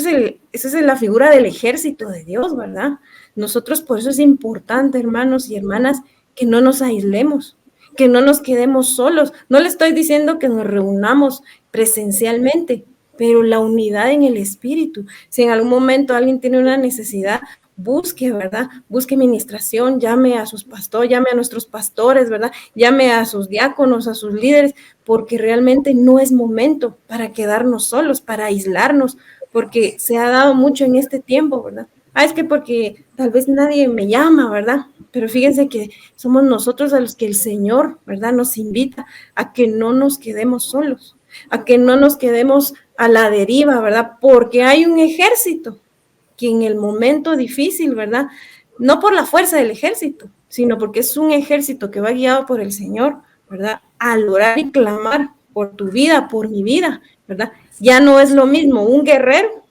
es la figura del ejército de Dios, ¿verdad? Nosotros, por eso es importante, hermanos y hermanas, que no nos aislemos, que no nos quedemos solos. No le estoy diciendo que nos reunamos presencialmente, pero la unidad en el espíritu. Si en algún momento alguien tiene una necesidad, busque, ¿verdad? Busque ministración, llame a sus pastores, llame a nuestros pastores, ¿verdad? Llame a sus diáconos, a sus líderes, porque realmente no es momento para quedarnos solos, para aislarnos, porque se ha dado mucho en este tiempo, ¿verdad? Es que porque tal vez nadie me llama, ¿verdad? Pero fíjense que somos nosotros a los que el Señor, ¿verdad?, nos invita a que no nos quedemos solos, a que no nos quedemos a la deriva, ¿verdad? Porque hay un ejército que en el momento difícil, ¿verdad?, no por la fuerza del ejército, sino porque es un ejército que va guiado por el Señor, ¿verdad?, al orar y clamar por tu vida, por mi vida, ¿verdad? Ya no es lo mismo un guerrero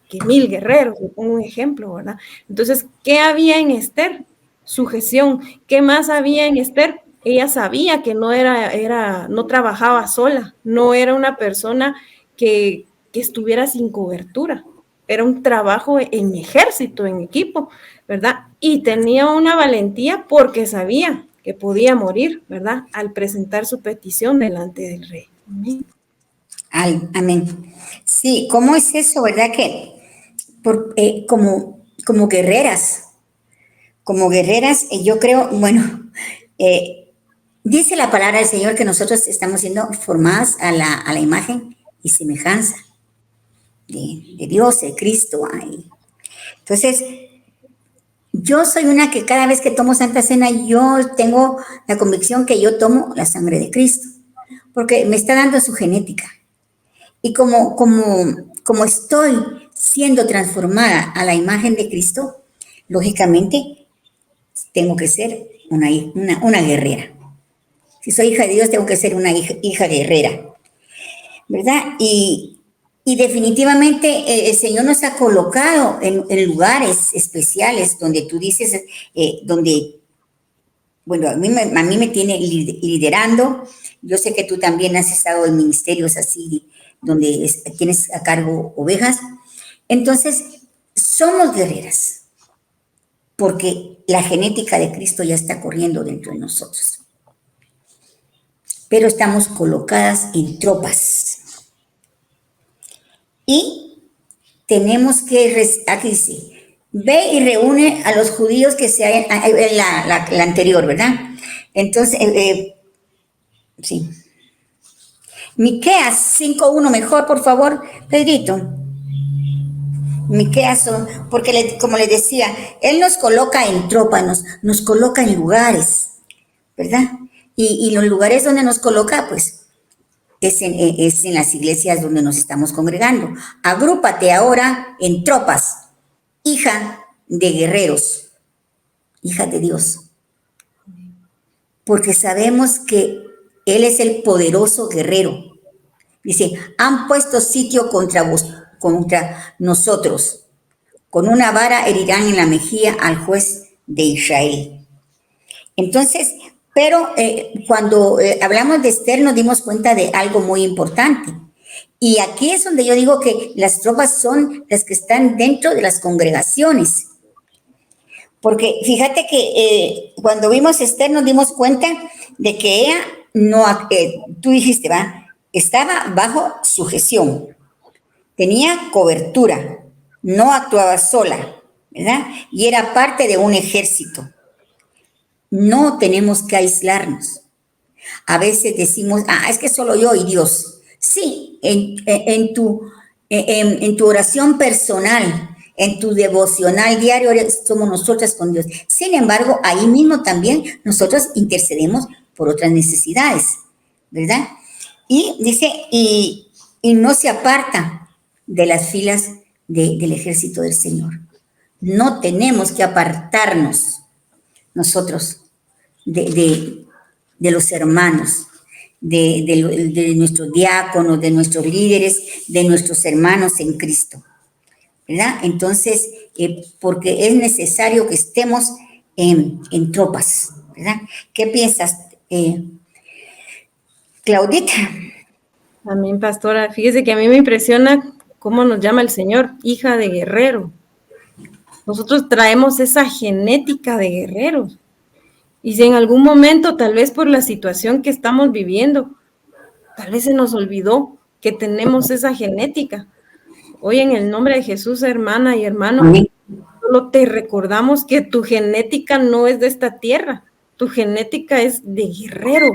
que 1000 guerreros, le pongo un ejemplo, ¿verdad? Entonces, ¿qué había en Esther? Sujeción. ¿Qué más había en Esther? Ella sabía que no trabajaba sola, no era una persona que estuviera sin cobertura. era un trabajo en ejército, en equipo, ¿verdad? Y tenía una valentía porque sabía que podía morir, ¿verdad? Al presentar su petición delante del rey. Amén. Amén. Sí, ¿cómo es eso, verdad? Que como guerreras, yo creo, bueno, dice la palabra del Señor que nosotros estamos siendo formadas a la imagen y semejanza de Dios, de Cristo. Ay. Entonces, yo soy una que cada vez que tomo Santa Cena, yo tengo la convicción que yo tomo la sangre de Cristo, porque me está dando su genética. Y como estoy siendo transformada a la imagen de Cristo, lógicamente tengo que ser una guerrera. Si soy hija de Dios, tengo que ser una hija guerrera, ¿verdad? Y definitivamente el Señor nos ha colocado en lugares especiales donde tú dices, donde, bueno, a mí me tiene liderando. Yo sé que tú también has estado en ministerios así, donde tienes a cargo ovejas. Entonces, somos guerreras, porque la genética de Cristo ya está corriendo dentro de nosotros. Pero estamos colocadas en tropas. Y tenemos que, aquí dice, ve y reúne a los judíos que se hayan, la anterior, ¿verdad? Entonces, sí. Miqueas 5:1, mejor, por favor, Pedrito. Miqueas, porque como les decía, Él nos coloca en tropas, nos coloca en lugares, ¿verdad? Y los lugares donde nos coloca, pues, es en las iglesias donde nos estamos congregando. Agrúpate ahora en tropas, hija de guerreros, hija de Dios. Porque sabemos que Él es el poderoso guerrero. Dice, han puesto sitio contra nosotros. Con una vara herirán en la mejilla al juez de Israel. Entonces, pero cuando hablamos de Esther nos dimos cuenta de algo muy importante. Y aquí es donde yo digo que las tropas son las que están dentro de las congregaciones. Porque fíjate que cuando vimos Esther nos dimos cuenta de que ella no, tú dijiste, ¿va? Estaba bajo sujeción, tenía cobertura, no actuaba sola, ¿verdad? Y era parte de un ejército. No tenemos que aislarnos. A veces decimos, es que solo yo y Dios. Sí, en tu oración personal, en tu devocional diario, somos nosotras con Dios. Sin embargo, ahí mismo también nosotros intercedemos por otras necesidades, ¿verdad? Y dice, y no se aparta de las filas del ejército del Señor. No tenemos que apartarnos nosotros de los hermanos, de nuestros diáconos, de nuestros líderes, de nuestros hermanos en Cristo, ¿verdad? Entonces, porque es necesario que estemos en tropas, ¿verdad? ¿Qué piensas, Claudita? Amén, pastora. Fíjese que a mí me impresiona cómo nos llama el Señor, hija de guerrero. Nosotros traemos esa genética de guerreros. Y si en algún momento, tal vez por la situación que estamos viviendo, tal vez se nos olvidó que tenemos esa genética. Hoy en el nombre de Jesús, hermana y hermano, amén, solo te recordamos que tu genética no es de esta tierra, tu genética es de guerrero.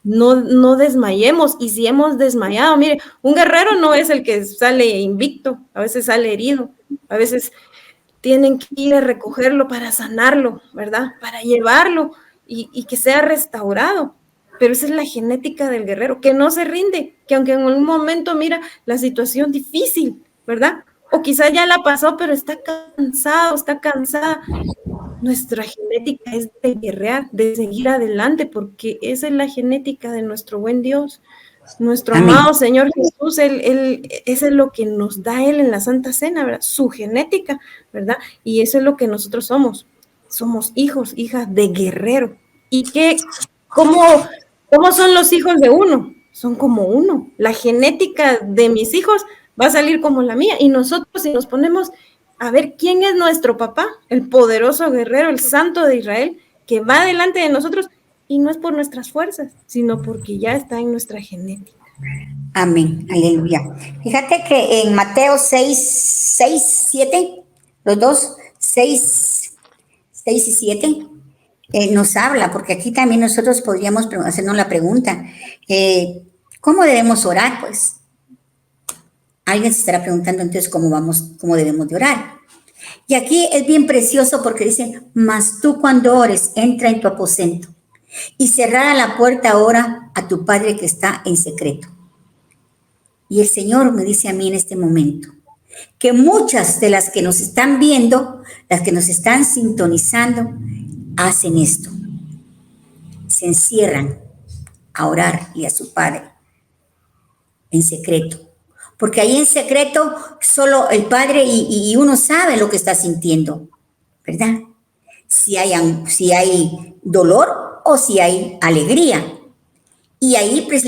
No desmayemos, y si hemos desmayado, mire, un guerrero no es el que sale invicto, a veces sale herido, a veces tienen que ir a recogerlo para sanarlo, ¿verdad? Para llevarlo y que sea restaurado. Pero esa es la genética del guerrero, que no se rinde, que aunque en un momento mira la situación difícil, ¿verdad? O quizá ya la pasó, pero está cansado, está cansada. Nuestra genética es de guerrear, de seguir adelante, porque esa es la genética de nuestro buen Dios. Nuestro amén, amado Señor Jesús, eso es lo que nos da Él en la Santa Cena, ¿verdad? Su genética, ¿verdad? Y eso es lo que nosotros somos. Somos hijos, hijas de guerrero. ¿Y cómo son los hijos de uno? Son como uno. La genética de mis hijos va a salir como la mía. Y nosotros, si nos ponemos a ver quién es nuestro papá, el poderoso guerrero, el santo de Israel, que va delante de nosotros, y no es por nuestras fuerzas, sino porque ya está en nuestra genética. Amén, aleluya. Fíjate que en Mateo 6, 7, los dos, 6 y 7, nos habla, porque aquí también nosotros podríamos hacernos la pregunta, ¿cómo debemos orar? Pues alguien se estará preguntando entonces cómo debemos de orar. Y aquí es bien precioso porque dice, mas tú cuando ores, entra en tu aposento y cerrada la puerta, ora a tu Padre que está en secreto. Y el Señor me dice a mí en este momento que muchas de las que nos están viendo, las que nos están sintonizando, hacen esto. Se encierran a orar y a su Padre en secreto. Porque ahí en secreto solo el Padre y uno sabe lo que está sintiendo, ¿verdad? Si hay dolor o si hay alegría. Y ahí pues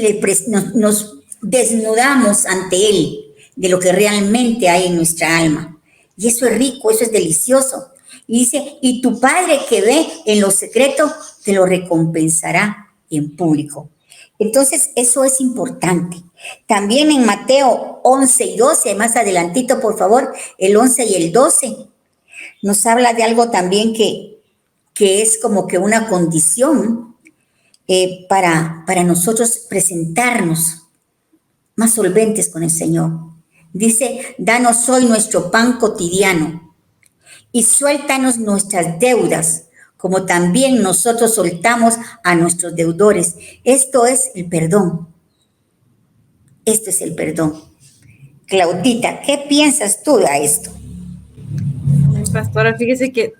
nos desnudamos ante Él de lo que realmente hay en nuestra alma. Y eso es rico, eso es delicioso. Y dice, y tu Padre que ve en lo secreto te lo recompensará en público. Entonces, eso es importante. También en Mateo 11 y 12, más adelantito, por favor, el 11 y el 12, nos habla de algo también que es como que una condición para nosotros presentarnos más solventes con el Señor. Dice, danos hoy nuestro pan cotidiano y suéltanos nuestras deudas, como también nosotros soltamos a nuestros deudores. Esto es el perdón. Esto es el perdón. Claudita, ¿qué piensas tú de esto? Pastora, fíjese que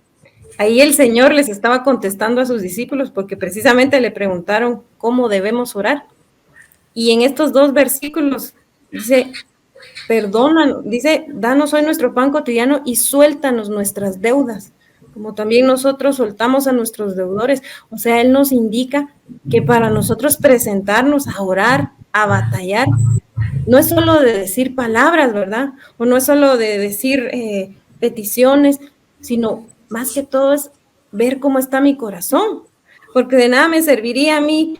ahí el Señor les estaba contestando a sus discípulos porque precisamente le preguntaron cómo debemos orar. Y en estos dos versículos dice, dice, danos hoy nuestro pan cotidiano y suéltanos nuestras deudas, como también nosotros soltamos a nuestros deudores. O sea, Él nos indica que para nosotros presentarnos a orar, a batallar, no es solo de decir palabras, ¿verdad? O no es solo de decir peticiones, sino más que todo es ver cómo está mi corazón, porque de nada me serviría a mí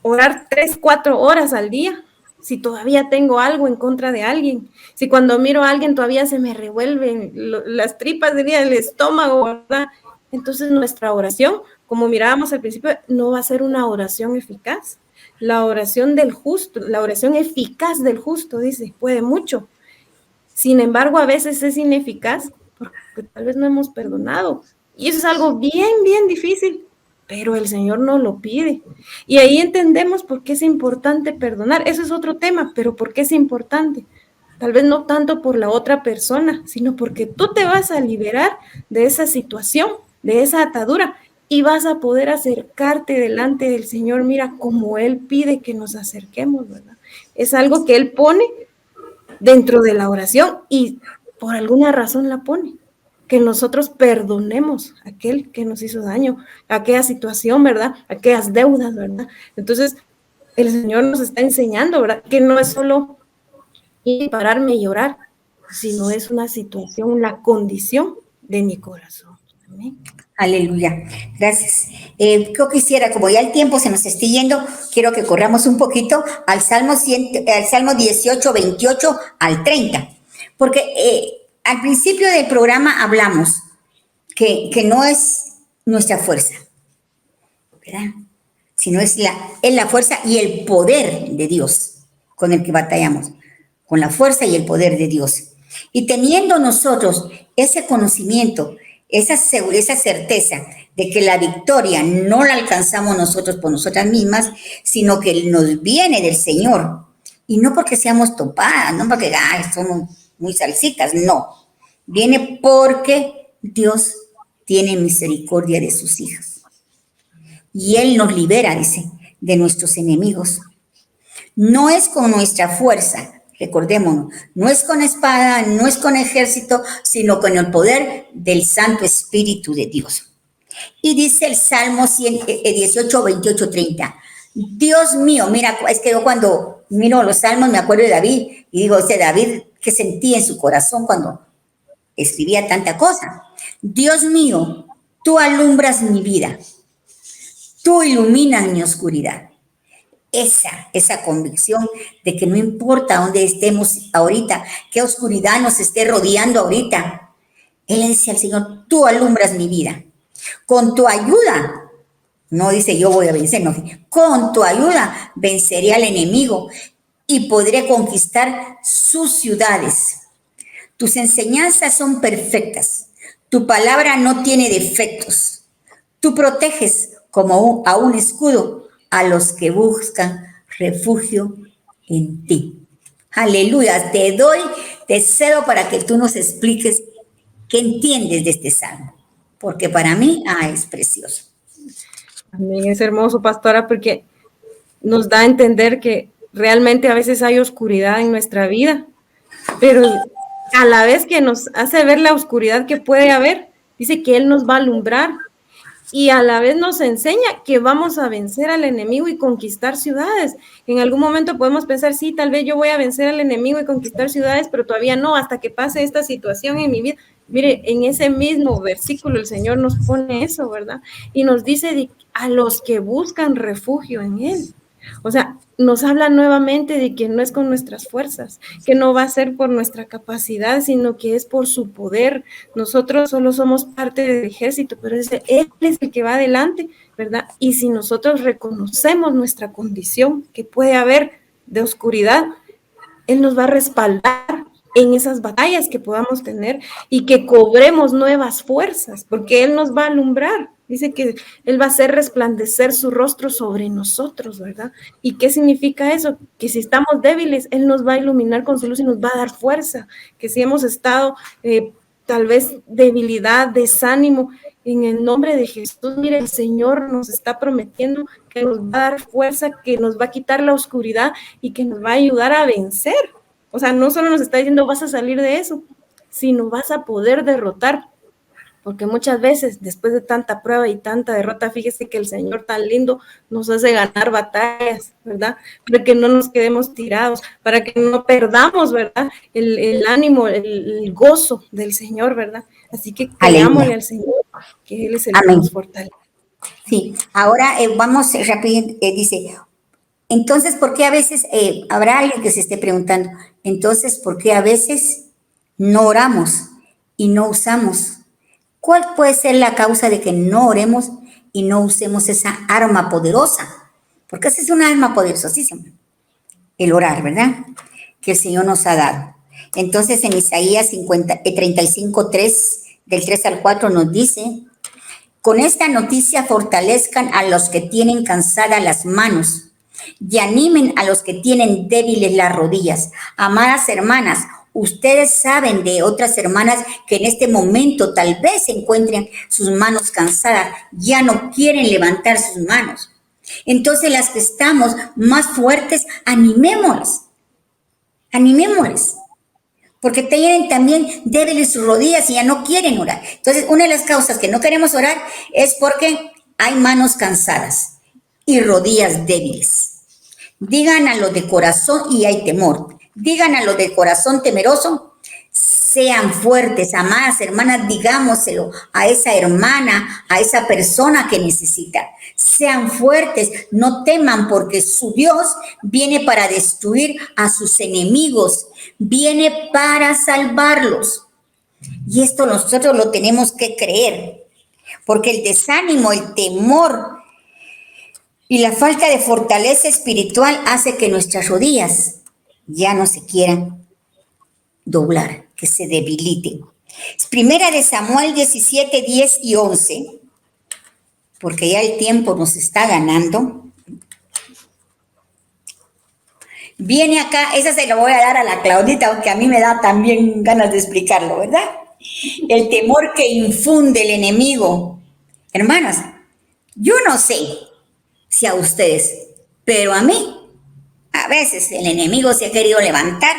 orar 3, 4 horas al día si todavía tengo algo en contra de alguien, si cuando miro a alguien todavía se me revuelven las tripas del estómago, ¿verdad? Entonces nuestra oración, como mirábamos al principio, no va a ser una oración eficaz. La oración del justo, la oración eficaz del justo, dice, puede mucho. Sin embargo, a veces es ineficaz porque tal vez no hemos perdonado. Y eso es algo bien, bien difícil, pero el Señor nos lo pide. Y ahí entendemos por qué es importante perdonar. Eso es otro tema, pero ¿por qué es importante? Tal vez no tanto por la otra persona, sino porque tú te vas a liberar de esa situación, de esa atadura, y vas a poder acercarte delante del Señor, mira, como Él pide que nos acerquemos, ¿verdad? Es algo que Él pone dentro de la oración y por alguna razón la pone, que nosotros perdonemos a aquel que nos hizo daño, aquella situación, ¿verdad? Aquellas deudas, ¿verdad? Entonces, el Señor nos está enseñando, ¿verdad? Que no es solo ir y pararme y orar, sino es una situación, la condición de mi corazón. Amén. Aleluya, gracias. Yo quisiera, como ya el tiempo se nos está yendo, quiero que corramos un poquito al Salmo 18, 28 al 30, porque al principio del programa hablamos que no es nuestra fuerza, ¿verdad? Sino es la fuerza y el poder de Dios con el que batallamos, con la fuerza y el poder de Dios. Y teniendo nosotros ese conocimiento, esa certeza de que la victoria no la alcanzamos nosotros por nosotras mismas, sino que nos viene del Señor. Y no porque seamos topadas, no porque somos muy salsitas, no. Viene porque Dios tiene misericordia de sus hijas. Y Él nos libera, dice, de nuestros enemigos. No es con nuestra fuerza, recordémonos, no es con espada, no es con ejército, sino con el poder del Santo Espíritu de Dios. Y dice el Salmo 18, 28, 30. Dios mío, mira, es que yo cuando miro los salmos me acuerdo de David y digo, David que sentía en su corazón cuando escribía tanta cosa. Dios mío, tú alumbras mi vida, tú iluminas mi oscuridad. Esa convicción de que no importa dónde estemos ahorita, qué oscuridad nos esté rodeando ahorita. Él le dice al Señor, tú alumbras mi vida. Con tu ayuda, no dice yo voy a vencer, no, con tu ayuda venceré al enemigo y podré conquistar sus ciudades. Tus enseñanzas son perfectas, tu palabra no tiene defectos. Tú proteges como a un escudo a los que buscan refugio en ti. Aleluya, te cedo para que tú nos expliques qué entiendes de este salmo, porque para mí es precioso. Amén, es hermoso, pastora, porque nos da a entender que realmente a veces hay oscuridad en nuestra vida, pero a la vez que nos hace ver la oscuridad que puede haber, dice que Él nos va a alumbrar y a la vez nos enseña que vamos a vencer al enemigo y conquistar ciudades. En algún momento podemos pensar, sí, tal vez yo voy a vencer al enemigo y conquistar ciudades, pero todavía no, hasta que pase esta situación en mi vida. Mire, en ese mismo versículo el Señor nos pone eso, ¿verdad? Y nos dice a los que buscan refugio en Él. O sea, nos habla nuevamente de que no es con nuestras fuerzas, que no va a ser por nuestra capacidad, sino que es por su poder. Nosotros solo somos parte del ejército, pero Él es el que va adelante, ¿verdad? Y si nosotros reconocemos nuestra condición que puede haber de oscuridad, Él nos va a respaldar en esas batallas que podamos tener y que cobremos nuevas fuerzas, porque Él nos va a alumbrar. Dice que Él va a hacer resplandecer su rostro sobre nosotros, ¿verdad? ¿Y qué significa eso? Que si estamos débiles, Él nos va a iluminar con su luz y nos va a dar fuerza. Que si hemos estado tal vez debilidad, desánimo, en el nombre de Jesús, mire, el Señor nos está prometiendo que nos va a dar fuerza, que nos va a quitar la oscuridad y que nos va a ayudar a vencer. O sea, no solo nos está diciendo vas a salir de eso, sino vas a poder derrotar. Porque muchas veces, después de tanta prueba y tanta derrota, fíjese que el Señor tan lindo nos hace ganar batallas, ¿verdad? Para que no nos quedemos tirados, para que no perdamos, ¿verdad? El ánimo, el gozo del Señor, ¿verdad? Así que creámosle al Señor, que Él es el que nos fortalece. Sí, ahora vamos rápido, dice, entonces, ¿por qué a veces, habrá alguien que se esté preguntando, entonces, ¿por qué a veces no oramos y no usamos? ¿Cuál puede ser la causa de que no oremos y no usemos esa arma poderosa? Porque esa es una arma poderosísima, el orar, ¿verdad? Que el Señor nos ha dado. Entonces, en Isaías 35:3, del 3 al 4, nos dice, con esta noticia fortalezcan a los que tienen cansadas las manos y animen a los que tienen débiles las rodillas. Amadas hermanas, ustedes saben de otras hermanas que en este momento tal vez se encuentren sus manos cansadas, ya no quieren levantar sus manos. Entonces las que estamos más fuertes, animémoslas, porque tienen también débiles sus rodillas y ya no quieren orar. Entonces una de las causas que no queremos orar es porque hay manos cansadas y rodillas débiles. Digan a los de corazón y hay temor. Digan a los de corazón temeroso, sean fuertes, amadas hermanas, digámoselo a esa hermana, a esa persona que necesita. Sean fuertes, no teman porque su Dios viene para destruir a sus enemigos, viene para salvarlos. Y esto nosotros lo tenemos que creer, porque el desánimo, el temor y la falta de fortaleza espiritual hace que nuestras rodillas ya no se quieran doblar, que se debiliten. Primera de Samuel 17, 10 y 11, porque ya el tiempo nos está ganando. Viene acá, esa se lo voy a dar a la Claudita, aunque a mí me da también ganas de explicarlo, ¿verdad? El temor que infunde el enemigo. Hermanas, yo no sé si a ustedes, pero a mí, a veces el enemigo se ha querido levantar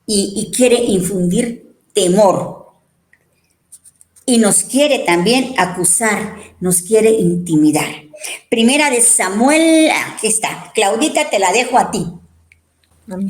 y quiere infundir temor. Y nos quiere también acusar, nos quiere intimidar. Primera de Samuel, aquí está. Claudita, te la dejo a ti. Amén.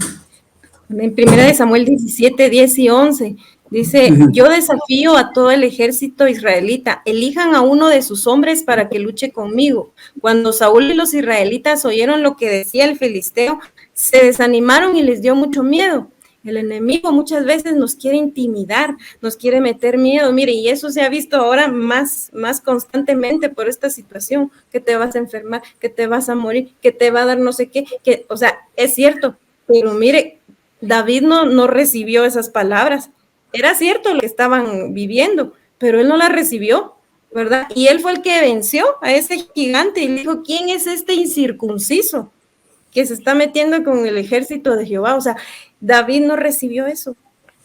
En Primera de Samuel 17, 10 y 11, dice, yo desafío a todo el ejército israelita, elijan a uno de sus hombres para que luche conmigo. Cuando Saúl y los israelitas oyeron lo que decía el filisteo, se desanimaron y les dio mucho miedo. El enemigo muchas veces nos quiere intimidar, nos quiere meter miedo, mire, y eso se ha visto ahora más constantemente por esta situación, que te vas a enfermar, que te vas a morir, que te va a dar no sé qué, que, o sea, es cierto, pero mire, David no recibió esas palabras. Era cierto lo que estaban viviendo, pero él no las recibió, ¿verdad? Y él fue el que venció a ese gigante y le dijo, ¿quién es este incircunciso que se está metiendo con el ejército de Jehová? O sea, David no recibió eso.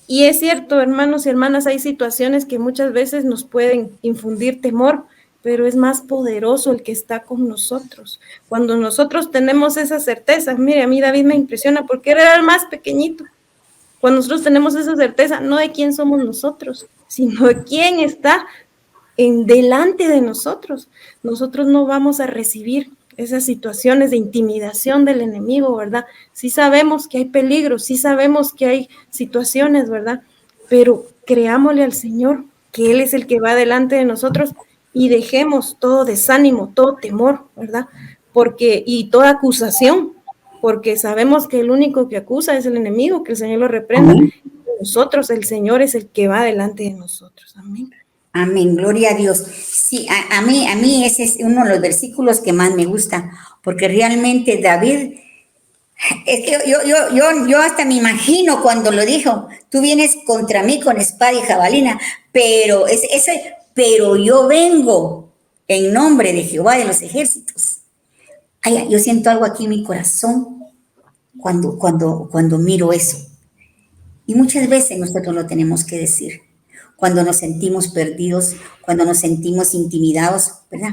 Y es cierto, hermanos y hermanas, hay situaciones que muchas veces nos pueden infundir temor, pero es más poderoso el que está con nosotros. Cuando nosotros tenemos esa certeza, mire, a mí David me impresiona porque él era el más pequeñito. Cuando nosotros tenemos esa certeza, no de quién somos nosotros, sino de quién está delante de nosotros. Nosotros no vamos a recibir esas situaciones de intimidación del enemigo, ¿verdad? Sí sabemos que hay peligros, sí sabemos que hay situaciones, ¿verdad? Pero creámosle al Señor, que Él es el que va delante de nosotros, y dejemos todo desánimo, todo temor, ¿verdad? Y toda acusación, porque sabemos que el único que acusa es el enemigo, que el Señor lo reprenda. Amén. Nosotros, el Señor es el que va delante de nosotros. Amén. Amén, gloria a Dios. Sí, a mí ese es uno de los versículos que más me gusta, porque realmente David, es que yo hasta me imagino cuando lo dijo, tú vienes contra mí con espada y jabalina, pero pero yo vengo en nombre de Jehová de los ejércitos. Ay, yo siento algo aquí en mi corazón cuando miro eso. Y muchas veces nosotros lo tenemos que decir, cuando nos sentimos perdidos, cuando nos sentimos intimidados, ¿verdad?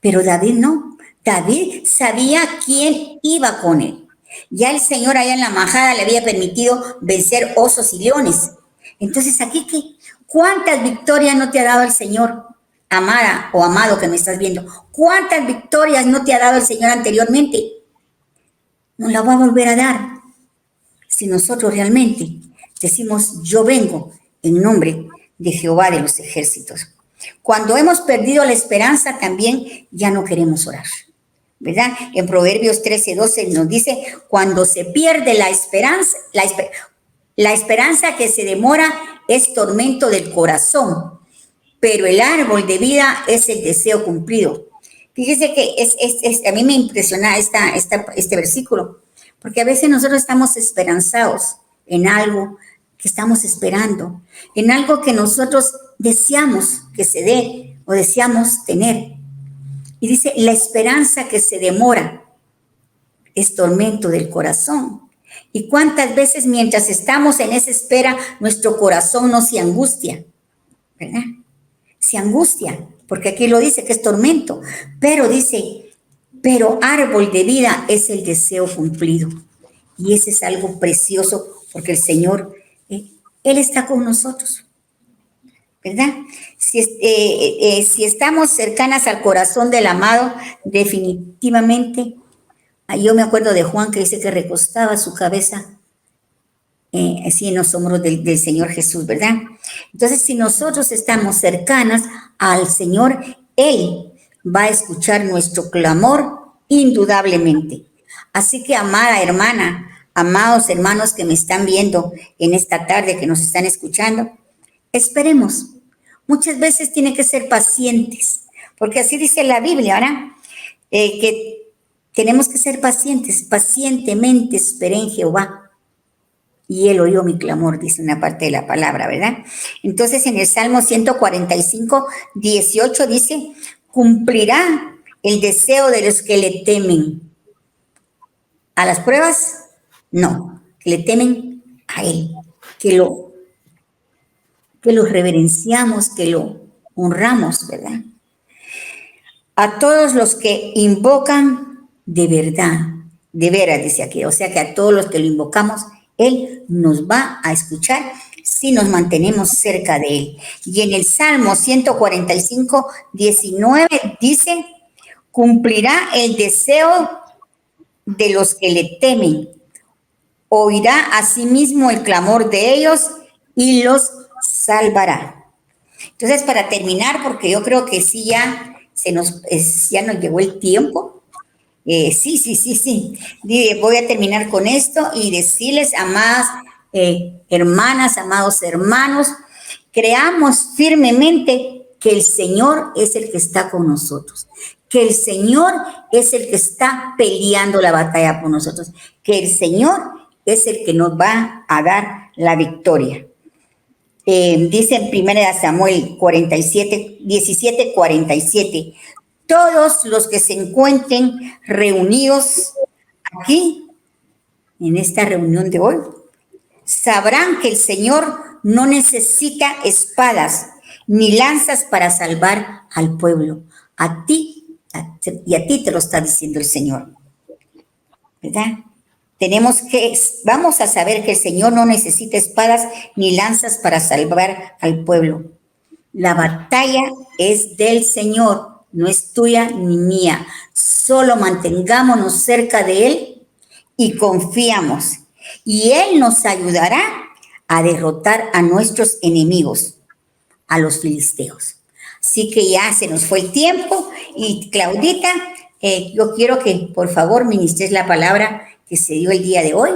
Pero David no. David sabía quién iba con él. Ya el Señor allá en la majada le había permitido vencer osos y leones. Entonces, ¿aquí qué? ¿Cuántas victorias no te ha dado el Señor, amada o amado que me estás viendo? ¿Cuántas victorias no te ha dado el Señor anteriormente? Nos la va a volver a dar si nosotros realmente decimos, yo vengo en nombre de Jehová de los ejércitos. Cuando hemos perdido la esperanza, también ya no queremos orar, ¿verdad? En Proverbios 13:12 nos dice, cuando se pierde la esperanza, la esperanza que se demora es tormento del corazón, pero el árbol de vida es el deseo cumplido. Fíjese que a mí me impresiona este versículo, porque a veces nosotros estamos esperanzados en algo que estamos esperando, en algo que nosotros deseamos que se dé o deseamos tener. Y dice, la esperanza que se demora es tormento del corazón. Y cuántas veces mientras estamos en esa espera, nuestro corazón no se angustia, ¿verdad? Se angustia, porque aquí lo dice que es tormento, pero dice, pero árbol de vida es el deseo cumplido. Y ese es algo precioso, porque el Señor, Él está con nosotros, ¿verdad? Si estamos cercanas al corazón del amado, definitivamente, yo me acuerdo de Juan que dice que recostaba su cabeza así en los hombros del Señor Jesús, ¿verdad? Entonces, si nosotros estamos cercanas al Señor, Él va a escuchar nuestro clamor indudablemente. Así que, amada hermana, amados hermanos que me están viendo en esta tarde, que nos están escuchando, esperemos. Muchas veces tienen que ser pacientes, porque así dice la Biblia, ¿verdad? Que tenemos que ser pacientes, pacientemente esperé en Jehová. Y Él oyó mi clamor, dice una parte de la palabra, ¿verdad? Entonces, en el Salmo 145, 18 dice, cumplirá el deseo de los que le temen. ¿A las pruebas? No, que le temen a Él, que lo reverenciamos, que lo honramos, ¿verdad? A todos los que invocan de verdad, de veras, dice aquí, o sea que a todos los que lo invocamos, Él nos va a escuchar si nos mantenemos cerca de Él. Y en el Salmo 145, 19 dice, cumplirá el deseo de los que le temen. oirá asimismo el clamor de ellos y los salvará. Entonces, para terminar, porque yo creo que sí ya nos llegó el tiempo. Sí. Voy a terminar con esto y decirles, amadas hermanas, amados hermanos, creamos firmemente que el Señor es el que está con nosotros, que el Señor es el que está peleando la batalla por nosotros, que el Señor es el que nos va a dar la victoria. Dice en 1 Samuel 17:47, todos los que se encuentren reunidos aquí, en esta reunión de hoy, sabrán que el Señor no necesita espadas ni lanzas para salvar al pueblo. A ti te lo está diciendo el Señor, ¿verdad? Vamos a saber que el Señor no necesita espadas ni lanzas para salvar al pueblo. La batalla es del Señor, no es tuya ni mía. Solo mantengámonos cerca de Él y confiamos. Y Él nos ayudará a derrotar a nuestros enemigos, a los filisteos. Así que ya se nos fue el tiempo. Y Claudita, yo quiero que por favor ministres la palabra que se dio el día de hoy,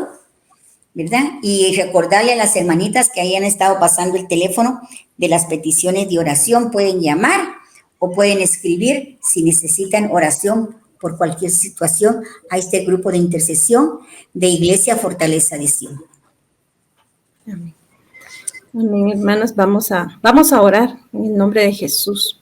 ¿verdad? Y recordarle a las hermanitas que hayan estado pasando el teléfono de las peticiones de oración, pueden llamar o pueden escribir si necesitan oración por cualquier situación a este grupo de intercesión de Iglesia Fortaleza de Sion. Amén. Amén, hermanos, vamos a orar en el nombre de Jesús.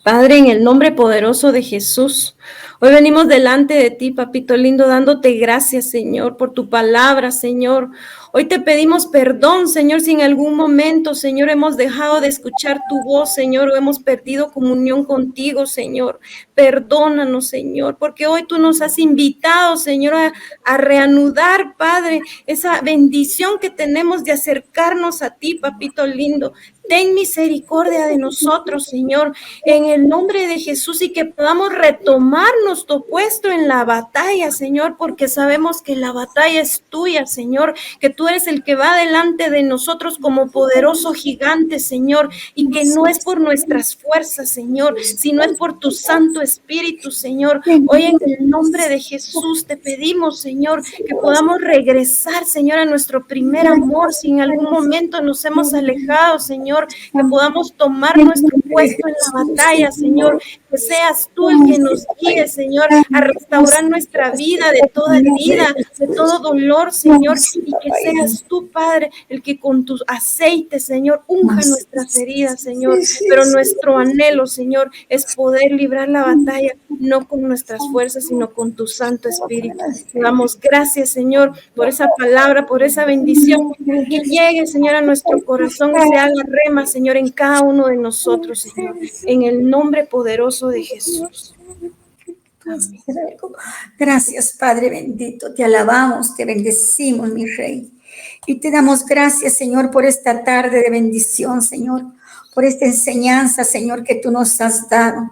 Padre, en el nombre poderoso de Jesús, hoy venimos delante de ti, papito lindo, dándote gracias, Señor, por tu palabra, Señor. Hoy te pedimos perdón, Señor, si en algún momento, Señor, hemos dejado de escuchar tu voz, Señor, o hemos perdido comunión contigo, Señor. Perdónanos, Señor, porque hoy tú nos has invitado, Señor, a reanudar, Padre, esa bendición que tenemos de acercarnos a ti, papito lindo. Ten misericordia de nosotros, Señor, en el nombre de Jesús, y que podamos retomar nuestro puesto en la batalla, Señor, porque sabemos que la batalla es tuya, Señor, que tú eres el que va delante de nosotros como poderoso gigante, Señor, y que no es por nuestras fuerzas, Señor, sino es por tu Santo Espíritu, Señor. Hoy en el nombre de Jesús te pedimos, Señor, que podamos regresar, Señor, a nuestro primer amor, si en algún momento nos hemos alejado, Señor, que podamos tomar nuestro puesto en la batalla, Señor, que seas tú el que nos guíe, Señor, a restaurar nuestra vida de toda herida, de todo dolor, Señor, y que seas tú, Padre, el que con tu aceite, Señor, unja nuestras heridas, Señor, pero nuestro anhelo, Señor, es poder librar la batalla, no con nuestras fuerzas, sino con tu Santo Espíritu. Te damos gracias, Señor, por esa palabra, por esa bendición, que llegue, Señor, a nuestro corazón y se haga rema, Señor, en cada uno de nosotros, Señor, en el nombre poderoso de Jesús. Amén. Gracias, Padre bendito, te alabamos, te bendecimos, mi Rey. Y te damos gracias, Señor, por esta tarde de bendición, Señor, por esta enseñanza, Señor, que tú nos has dado.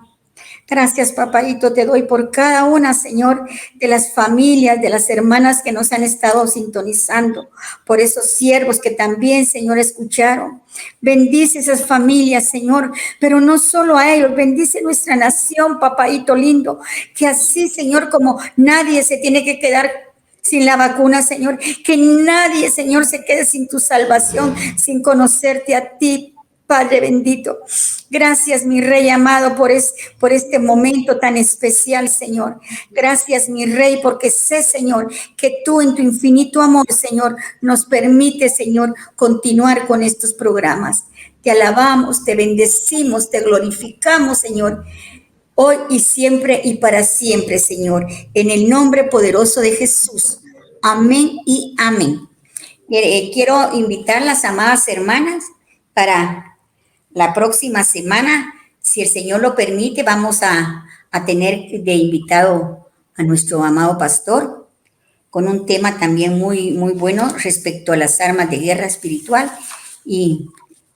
Gracias, papadito, te doy por cada una, Señor, de las familias, de las hermanas que nos han estado sintonizando, por esos siervos que también, Señor, escucharon. Bendice esas familias, Señor, pero no solo a ellos, bendice nuestra nación, papadito lindo, que así, Señor, como nadie se tiene que quedar sin la vacuna, Señor, que nadie, Señor, se quede sin tu salvación, sin conocerte a ti, Padre bendito. Gracias, mi Rey amado, por este momento tan especial, Señor. Gracias, mi Rey, porque sé, Señor, que tú en tu infinito amor, Señor, nos permite, Señor, continuar con estos programas. Te alabamos, te bendecimos, te glorificamos, Señor, hoy y siempre y para siempre, Señor, en el nombre poderoso de Jesús. Amén y amén. Quiero invitar a las amadas hermanas para la próxima semana, si el Señor lo permite, vamos a tener de invitado a nuestro amado pastor con un tema también muy, muy bueno respecto a las armas de guerra espiritual. Y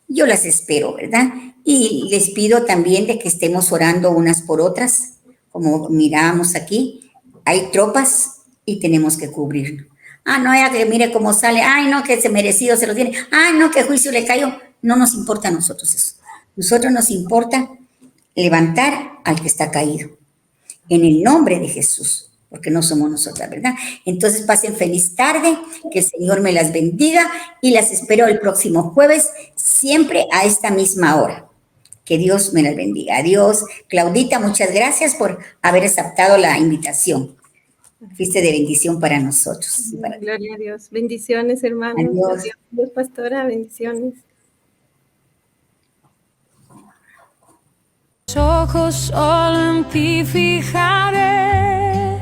yo las espero, ¿verdad? Y les pido también de que estemos orando unas por otras, como mirábamos aquí. Hay tropas y tenemos que cubrirlo. Ah, no, ya que mire cómo sale. Ay, no, que ese merecido se lo tiene. Ah, no, que juicio le cayó. No nos importa a nosotros eso. Nosotros nos importa levantar al que está caído. En el nombre de Jesús. Porque no somos nosotras, ¿verdad? Entonces pasen feliz tarde, que el Señor me las bendiga y las espero el próximo jueves, siempre a esta misma hora. Que Dios me las bendiga. Adiós. Claudita, muchas gracias por haber aceptado la invitación. Fuiste de bendición para nosotros. Gloria a Dios. Bendiciones, hermanos. Adiós. Dios, pastora, bendiciones. Ojos solo en ti fijaré,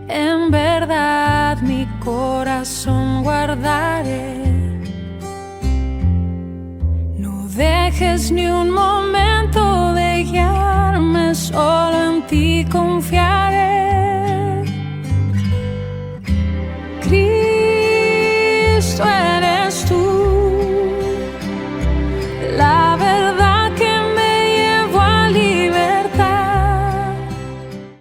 en verdad mi corazón guardaré. No dejes ni un momento